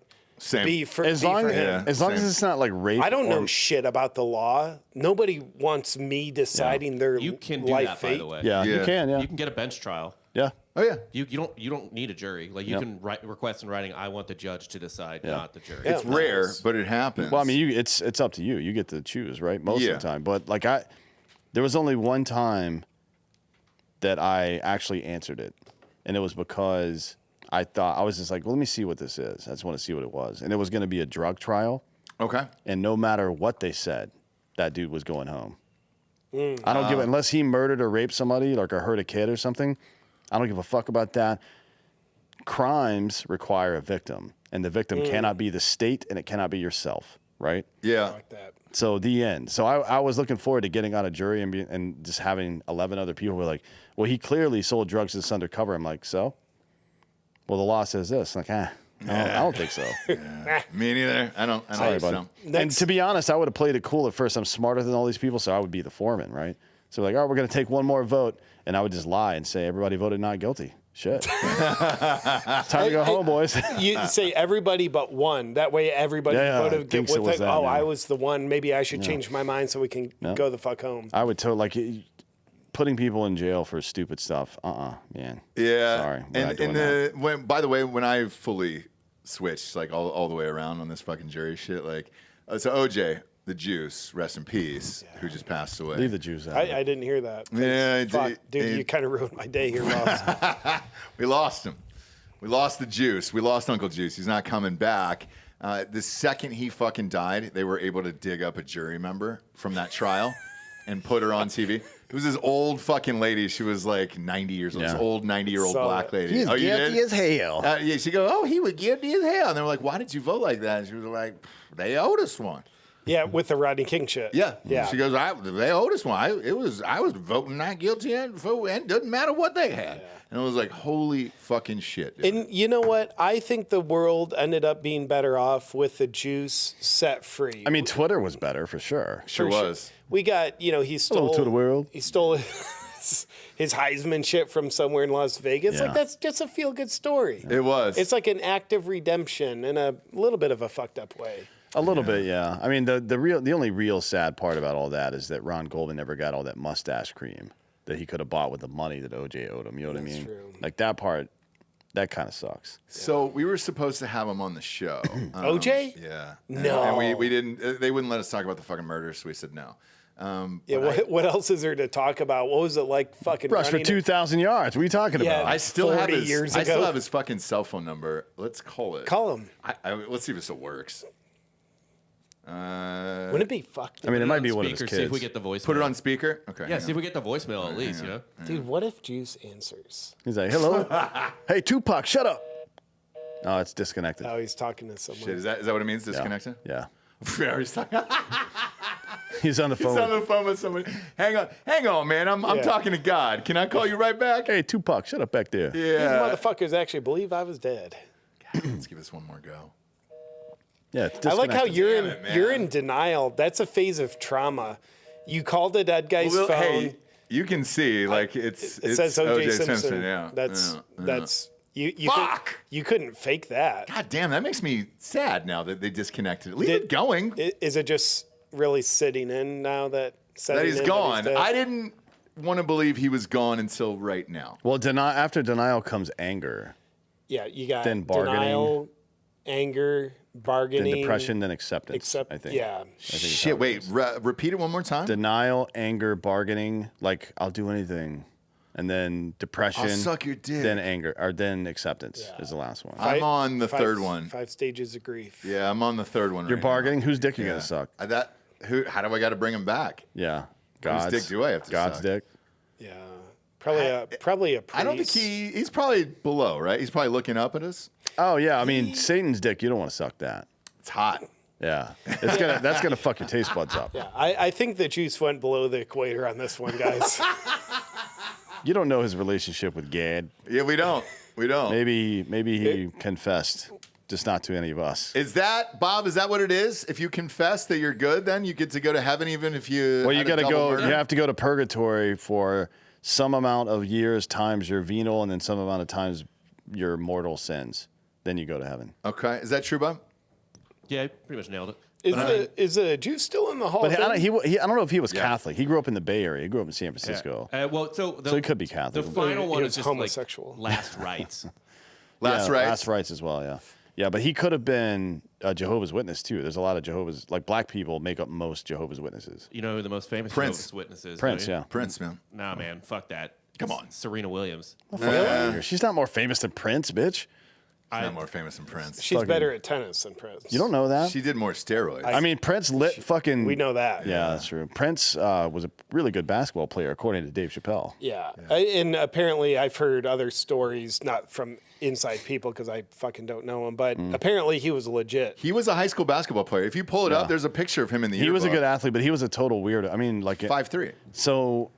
be for as long him. as it's not like rape. I don't know shit about the law. Nobody wants me deciding their You can do life that, fate. by the way. Yeah, you can. Yeah, You can get a bench trial. yeah. Oh yeah. You don't need a jury. Like you can request in writing, I want the judge to decide, not the jury. It's rare, but it happens. Well, I mean, it's up to you. You get to choose, right? Most of the time. But like there was only one time that I actually answered it, and it was because I was just like, well, let me see what this is. I just want to see what it was, and it was going to be a drug trial. Okay. And no matter what they said, that dude was going home. I don't give it unless he murdered or raped somebody, like or hurt a kid or something. I don't give a fuck about that. Crimes require a victim, and the victim cannot be the state, and it cannot be yourself, right? Yeah. Like that. So the end. So I was looking forward to getting on a jury and just having 11 other people who were like, well, he clearly sold drugs to this undercover. I'm like, so? Well, the law says this. I'm like, I don't think so. Me neither. I don't think so. And to be honest, I would have played it cool at first. I'm smarter than all these people, so I would be the foreman, right? So like, all right, we're going to take one more vote. And I would just lie and say, everybody voted not guilty. Shit. Time to go home, boys. You say everybody but one. That way everybody voted thinks with it was it. that, I was the one. Maybe I should change my mind so we can go the fuck home. I would putting people in jail for stupid stuff. Man. Yeah. Sorry. We're not doing that. By the way, when I fully switched like all the way around on this fucking jury shit, like so OJ, the Juice, rest in peace, who just passed away. Leave the Jews out. I didn't hear that. Yeah, Fuck, dude, you kind of ruined my day here, Ross. We lost him. We lost the Juice. We lost Uncle Juice. He's not coming back. The second he fucking died, they were able to dig up a jury member from that trial and put her on TV. It was this old fucking lady. She was like 90 years old. This old 90-year-old black lady. He's guilty as hell. Yeah, she goes, oh, he was guilty as hell. And they were like, why did you vote like that? And she was like, they owed us one. Yeah, with the Rodney King shit. Yeah. Yeah. She goes, they owed us one. I was voting not guilty and it doesn't matter what they had. Yeah. And it was like, holy fucking shit. Dude. And you know what? I think the world ended up being better off with the Juice set free. I mean, Twitter was better for sure. Sure was. We got, he stole. Hello to the world. He stole his Heisman shit from somewhere in Las Vegas. Yeah. Like, that's just a feel-good story. It was. It's like an act of redemption in a little bit of a fucked up way. A little bit, yeah. I mean, the only real sad part about all that is that Ron Goldman never got all that mustache cream that he could have bought with the money that OJ owed him. You know what I mean? True. Like that part, that kind of sucks. So we were supposed to have him on the show. OJ? Yeah. No. And we didn't. They wouldn't let us talk about the fucking murder, so we said no. What else is there to talk about? What was it like fucking Rush for 2,000 yards. What are you talking about? I still 40 have his. years I ago. still have his fucking cell phone number. Let's call it. Call him. Let's see if this still works. Wouldn't it be fucked? I mean, it might be one of his Speaker, kids. see if we get the voicemail. Put it on speaker. Okay. Yeah, see if we get the voicemail at least, Dude, what if Juice answers? He's like, hello? Hey, Tupac, shut up. Oh, it's disconnected. Oh, he's talking to someone. Shit, is that what it means? Disconnected? Yeah. Yeah, he's talking. He's on the phone. He's on the phone with somebody. Hang on, man. I'm talking to God. Can I call you right back? Hey, Tupac, shut up back there. These Yeah. motherfuckers actually believe I was dead. God, let's give this one more go. Yeah, it's I like how disconnected. you're in denial. That's a phase of trauma. You called the dead guy's phone. Hey, you can see like it says O.J. Simpson. Yeah. That's you. Fuck. You couldn't fake that. God damn, that makes me sad now that they disconnected. Leave it going. Is it just really sitting in now that He's gone? I didn't want to believe he was gone until right now. Well, after denial comes anger, Yeah, you got Then bargaining. denial, anger, bargaining, then depression, then acceptance. I think. Yeah. I think it's how Shit, it wait, is. repeat it one more time. Denial, anger, bargaining, like I'll do anything. And then depression. I'll suck your dick. Then anger, or then acceptance is the last one. I'm on the third one. 5 stages of grief. Yeah, I'm on the third one. You're right bargaining? now. Whose dick you Yeah. gonna suck? How do I got to bring him back? Yeah. Whose dick do I have to God's suck? dick. Yeah. Probably a priest. I don't think he's probably below, right? He's probably looking up at us. Oh yeah, I mean Satan's dick, you don't want to suck that. It's hot. Yeah. That's gonna fuck your taste buds up. Yeah, I think the Juice went below the equator on this one, guys. You don't know his relationship with Gad. Yeah, we don't. Maybe he confessed, just not to any of us. Is that, Bob, is that what it is? If you confess that you're good, then you get to go to heaven even if you Well, you got to go. You have to go to purgatory for some amount of years times your venal, and then some amount of times your mortal sins. Then you go to heaven. Okay. Is that true, Bob? Yeah, pretty much nailed it. Is the Jew still in the Hall But of Fame? I don't know if he was Catholic. He grew up in the Bay Area. He grew up in San Francisco. So he could be Catholic. The final one He is was just homosexual. like last rites. Last rites? Last rites as well, yeah. Yeah, but he could have been a Jehovah's Witness, too. There's a lot of Jehovah's... Like, black people make up most Jehovah's Witnesses. You know who the most famous Prince. Jehovah's Witness is? Prince, right? yeah. Prince, man. Nah, man, fuck that. Come on. Serena Williams. She's not more famous than Prince, bitch. She's not more famous than Prince. She's better at tennis than Prince. You don't know that? She did more steroids. I mean, Prince lit fucking... We know that. Yeah, that's true. Prince was a really good basketball player, according to Dave Chappelle. Yeah. And apparently I've heard other stories, not from inside people because I fucking don't know him, but apparently he was legit. He was a high school basketball player. If you pull it up, there's a picture of him in the He was a yearbook. good athlete, but he was a total weirdo. I mean, like... 5'3". So...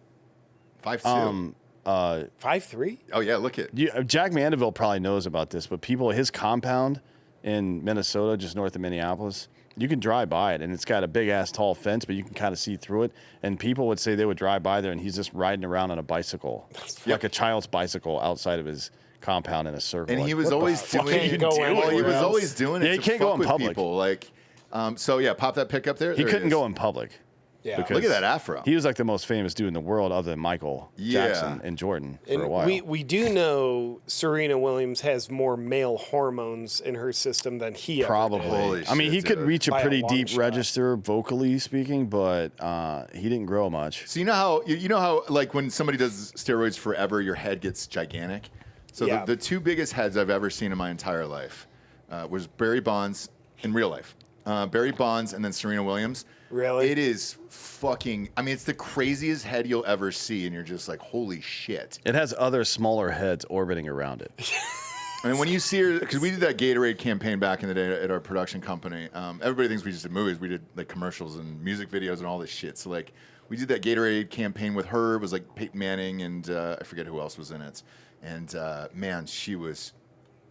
5'2". 5'3"? Oh, yeah, look at Jack Mandeville probably knows about this, but his compound in Minnesota, just north of Minneapolis, you can drive by it, and it's got a big-ass tall fence, but you can kind of see through it. And people would say they would drive by there, and he's just riding around on a bicycle, like a child's bicycle outside of his compound in a circle. And like, he was what the always fuck doing are you Can't go doing? anywhere He was else. always doing it Yeah, he to can't go fuck in with public. people. Like, so, yeah, pop that pic up there. He There couldn't is. go in public. Yeah. because Look at that afro. He was like the most famous dude in the world other than Michael Jackson and Jordan for a And while. we do know Serena Williams has more male hormones in her system than he ever Probably. did. Holy I mean, he shit, could dude. reach a By a pretty long deep shot. register vocally speaking, but he didn't grow much. So you know how like when somebody does steroids forever, your head gets gigantic. So Yeah. the two biggest heads I've ever seen in my entire life was Barry Bonds in real life. Barry Bonds and then Serena Williams. Really? It is fucking. I mean, it's the craziest head you'll ever see, and you're just like, holy shit. It has other smaller heads orbiting around it. I mean, when you see her, because we did that Gatorade campaign back in the day at our production company. Everybody thinks we just did movies. We did like commercials and music videos and all this shit. So like, we did that Gatorade campaign with her. It was like Peyton Manning and I forget who else was in it. And man, she was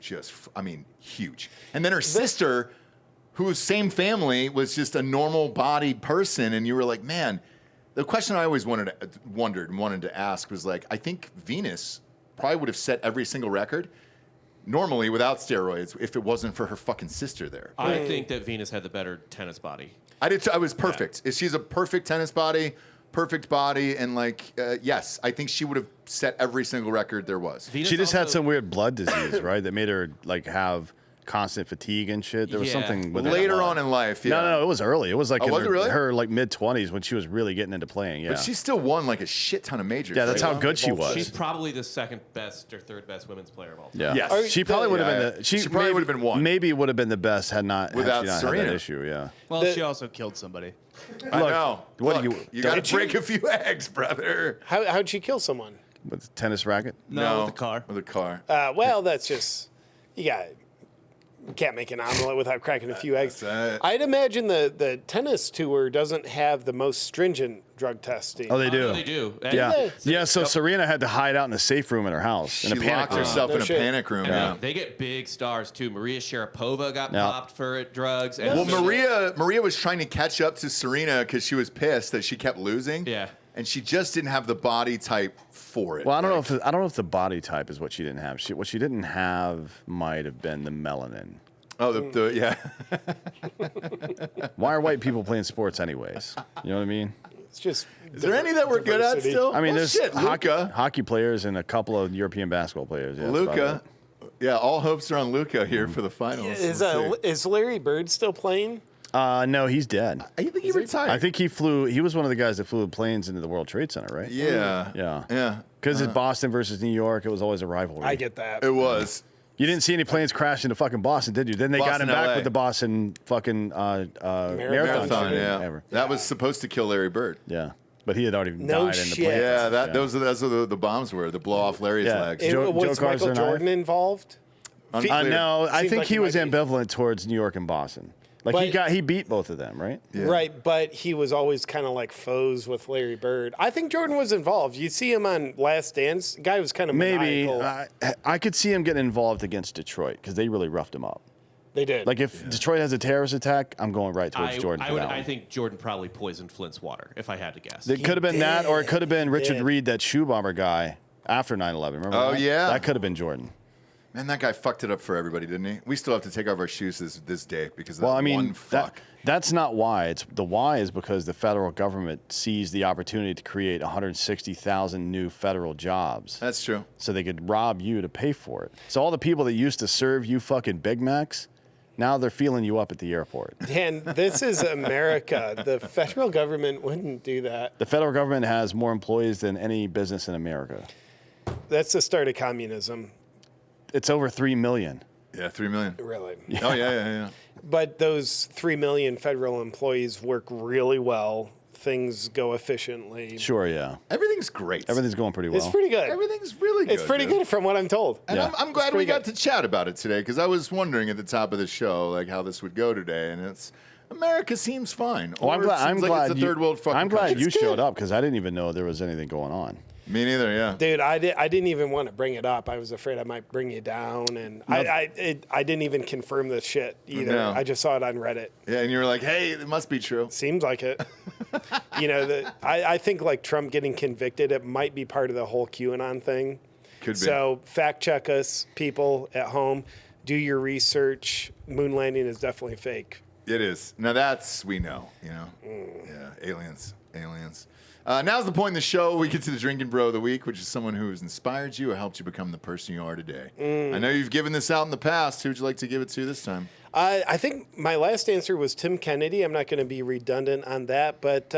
just, I mean, huge. And then her sister, whose same family, was just a normal-bodied person. And you were like, man, the question I always wondered and wanted to ask was like, I think Venus probably would have set every single record normally without steroids if it wasn't for her fucking sister there. I think that Venus had the better tennis body. I did. I was perfect. She's a perfect tennis body, perfect body, and like, yes, I think she would have set every single record there was. Venus She just had also- some weird blood disease, right? That made her like have constant fatigue and shit. There was Yeah. something with Later it. on in life, yeah. No, it was early. It was like Oh, in was it really? her like mid-20s when she was really getting into playing. Yeah, But she still won like a shit ton of majors. yeah, that's right? how good she was. She's probably the second best or third best women's player of all time. Yeah, Yes. she probably would have Yeah, been. she probably would have been one. Maybe would have been the best had not Without had she not had Serena. that issue. Yeah. Well, she also killed somebody. I Look, know. what do Look, you- got Did to she? break a few eggs, brother. How'd she kill someone? With the tennis racket. No, with the car. With a car. Well, that's just you can't make an omelet without cracking a few eggs. That's it. I'd imagine the tennis tour doesn't have the most stringent drug testing. Oh, they do. They do. Yeah, yeah. So Yep. Serena had to hide out in a safe room in her house She in a panic locked room. herself No in a shit. panic room. And Yeah. they get big stars too. Maria Sharapova got Yeah. popped for drugs. And Well, so- Maria was trying to catch up to Serena because she was pissed that she kept losing. Yeah. And she just didn't have the body type for it. Well, I don't Like, know if the body type is what she didn't have. What she didn't have might have been the melanin. Oh, yeah. Why are white people playing sports anyways? You know what I mean? It's just. Is there any that we're good at diversity. still? I mean, Well, there's shit, Luka. hockey players and a couple of European basketball players. Yeah, that's about Luka. it. Yeah, all hopes are on Luka here for the finals. Is Let's see. is Larry Bird still playing? No, he's dead. I think he retired. I think he flew. He was one of the guys that flew planes into the World Trade Center, right? Yeah. Yeah. Yeah. Because it's Boston versus New York. It was always a rivalry. I get that. It was. You didn't see any planes crash into fucking Boston, did you? Then they got Boston, him back LA. with the Boston fucking marathon. Marathon, shit, yeah. whatever. That was supposed to kill Larry Bird. Yeah. But he had already No died in the shit. plane. Yeah, those are the bombs were to blow off Larry's Yeah. legs. And Joe was Garza Michael and I- Jordan involved? Unclear. No, I Seems think like he he was might be. ambivalent towards New York and Boston. Like But- he beat both of them, right? Yeah. Right, but he was always kind of like foes with Larry Bird. I think Jordan was involved. You see him on Last Dance. Guy was kind of Maybe maniacal. I could see him getting involved against Detroit because they really roughed him up. They did. Like if Detroit has a terrorist attack, I'm going right towards Jordan. I think Jordan probably poisoned Flint's water, if I had to guess. It could have been that, or it could have been Richard Reed, that shoe bomber guy after 9/11. Remember? Oh, that? yeah. That could have been Jordan. Man, that guy fucked it up for everybody, didn't he? We still have to take off our shoes this day because of that one fuck. That's not why. The why is because the federal government seized the opportunity to create 160,000 new federal jobs. That's true. So they could rob you to pay for it. So all the people that used to serve you fucking Big Macs, now they're feeling you up at the airport. Dan, this is America. The federal government wouldn't do that. The federal government has more employees than any business in America. That's the start of communism. It's over 3 million. Yeah, 3 million. Really? Oh, yeah. But those 3 million federal employees work really well. Things go efficiently. Sure, yeah. Everything's great. Everything's going pretty well. It's pretty good. Everything's really good. It's pretty good from what I'm told. And Yeah. I'm glad we got to chat about it today because I was wondering at the top of the show like how this would go today, and it's America seems fine. Well, I'm Or it glad. seems like it's a third world fucking I'm glad country. you showed up because I didn't even know there was anything going on. Me neither. Yeah. Dude, I didn't even want to bring it up. I was afraid I might bring you down, and I didn't even confirm the shit either. No. I just saw it on Reddit. Yeah, and you were like, "Hey, it must be true." Seems like it. I think like Trump getting convicted, it might be part of the whole QAnon thing. Could be. So fact check us, people at home. Do your research. Moon landing is definitely fake. It is. Now that's we know. Yeah, aliens. Now's the point in the show we get to the Drinkin' Bro of the Week, which is someone who has inspired you or helped you become the person you are today. I know you've given this out in the past. Who would you like to give it to this time? I think my last answer was Tim Kennedy. I'm not going to be redundant on that, but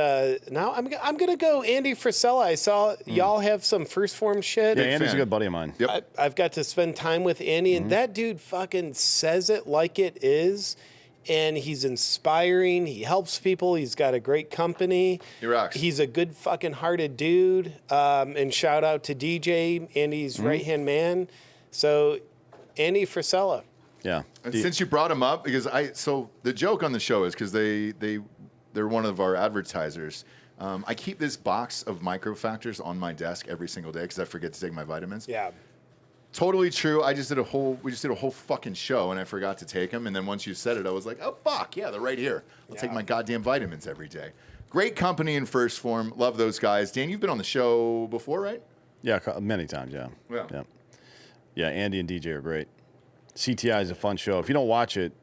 now I'm going to go Andy Frisella. I saw y'all have some First Form shit. Yeah, Andy's fan. a good buddy of mine. Yep. I've got to spend time with Andy, and that dude fucking says it like it is. And he's inspiring. He helps people. He's got a great company. He rocks. He's a good fucking hearted dude. And shout out to DJ, Andy's right-hand man. So, Andy Frisella. Yeah. And since you brought him up, because so the joke on the show is because they're one of our advertisers. I keep this box of microfactors on my desk every single day because I forget to take my vitamins. Yeah. Totally true. We just did a whole fucking show and I forgot to take them. And then once you said it, I was like, oh fuck yeah, they're right here. I'll take my goddamn vitamins every day. Great company in First Form. Love those guys. Dan, you've been on the show before, right? Yeah, many times, yeah. Yeah, Andy and DJ are great. CTI is a fun show. If you don't watch it,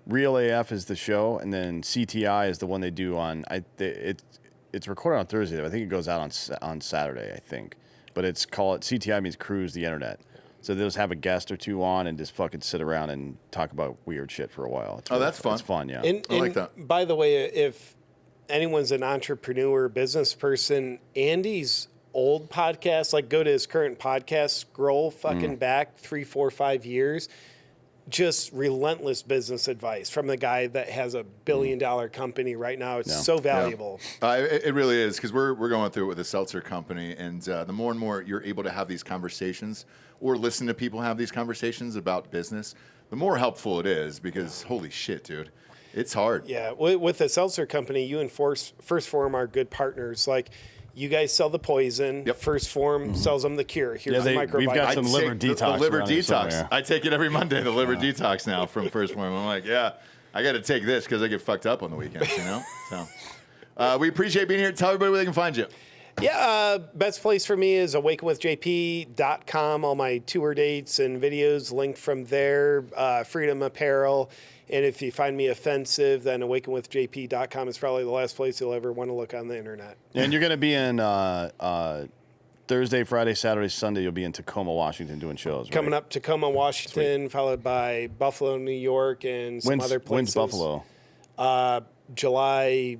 Real AF is the show, and then CTI is the one they do on. It's recorded on Thursday. I think it goes out on Saturday, I think. But it's called CTI means cruise the internet. So they'll just have a guest or two on and just fucking sit around and talk about weird shit for a while. That's fun. It's fun, yeah. I like that. By the way, if anyone's an entrepreneur, business person, Andy's old podcast, like go to his current podcast, scroll fucking back 3, 4, 5 years. Just relentless business advice from the guy that has $1 billion company right now. It's so valuable. Yeah. It really is because we're going through it with a seltzer company, and the more and more you're able to have these conversations or listen to people have these conversations about business, the more helpful it is because holy shit, dude, it's hard. Yeah, with the seltzer company, you and First Form are good partners. Like, you guys sell the poison. Yep. First Form sells them the cure. Here's the microbiome. We've got some liver detox. The liver around here detox. somewhere. I take it every Monday. The liver detox now from First Form. I'm like, yeah, I got to take this because I get fucked up on the weekends, you know. So we appreciate being here. Tell everybody where they can find you. Yeah, best place for me is awakenwithjp.com. All my tour dates and videos linked from there. Freedom Apparel. And if you find me offensive, then awakenwithjp.com is probably the last place you'll ever want to look on the internet. And you're going to be in Thursday, Friday, Saturday, Sunday. You'll be in Tacoma, Washington doing shows, right? Coming up, Tacoma, Washington, followed by Buffalo, New York, and some other places. When's Buffalo? July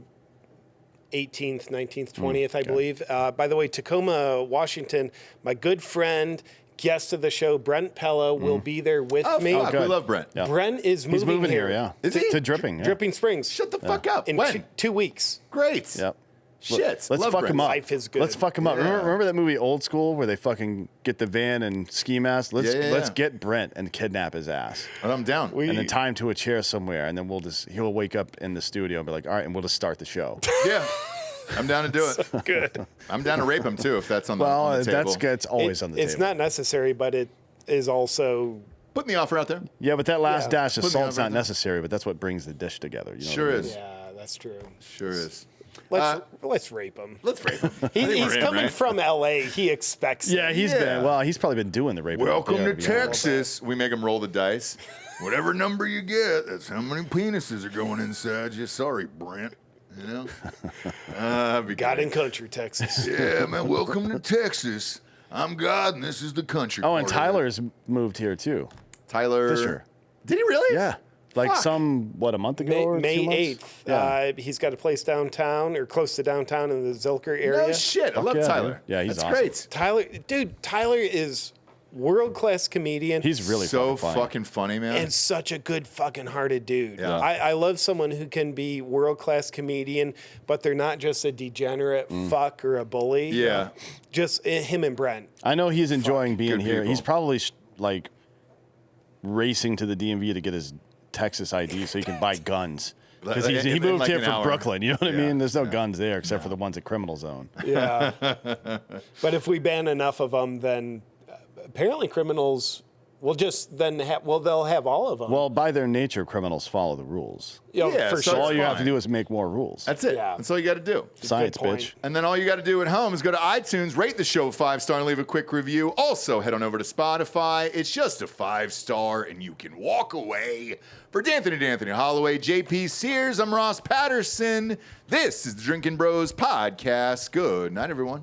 18th, 19th, 20th, I believe. By the way, Tacoma, Washington, my good friend, guest of the show, Brent Pella, will be there with me. Fuck, we love Brent. Yeah. Brent is moving, He's moving here, yeah. Is he? To Dripping. Yeah. Dripping Springs. Shut the fuck up. In When? 2 weeks. Great. Yep. Shit. Let's Love fuck Brent. him up. Life is good. Let's fuck him up. Yeah. Remember that movie Old School where they fucking get the van and ski mask? Let's get Brent and kidnap his ass. I'm down. And then tie him to a chair somewhere, and then he'll wake up in the studio and be like, all right, and we'll just start the show. Yeah. I'm down to do it. Good. I'm down to rape him too if that's on the, on the table. That's always on the table. It's not necessary, but it is also Putting the offer out there. Yeah, but that last dash of Put the salt's offer not out there. necessary, but that's what brings the dish together. You know Sure what I mean? is. Yeah, that's true. Sure is. Let's rape him. Let's rape him. He's coming from L.A. He expects it. Yeah, he's probably been doing the rape. Welcome yeah, to Texas. We make him roll the dice. Whatever number you get, that's how many penises are going inside you. Sorry, Brent. You know? God and country, Texas. Yeah, man. Welcome to Texas. I'm God, and this is the country. Oh, and part of it. Tyler's moved here too. Tyler Fisher. Did he really? Yeah. Like a month ago or 2 May months? 8th. Yeah. He's got a place downtown or close to downtown in the Zilker area. No shit. I love yeah, Tyler. dude. Yeah, he's That's awesome. great. Tyler is world-class comedian. He's really So fucking funny, man. and such a good fucking hearted dude. Yeah. I love someone who can be world-class comedian, but they're not just a degenerate fuck or a bully. Yeah. Just him and Brent. I know he's enjoying being good here. people. He's probably like racing to the DMV to get his Texas ID so he can buy guns. Because he In moved like here an from hour. Brooklyn. You know what I Yeah. mean? There's no guns there except for the ones at Criminal Zone. Yeah. But if we ban enough of them, then apparently criminals will just then they'll have all of them. Well, by their nature, criminals follow the rules. yeah, for so sure. All you have to fine. do is make more rules. That's it. Yeah. That's all you got to do. Science, point. bitch. And then all you got to do at home is go to iTunes, rate the show 5-star, and leave a quick review. Also, head on over to Spotify. It's just a 5-star, and you can walk away. For D'Anthony Holloway, JP Sears, I'm Ross Patterson. This is the Drinkin' Bros Podcast. Good night, everyone.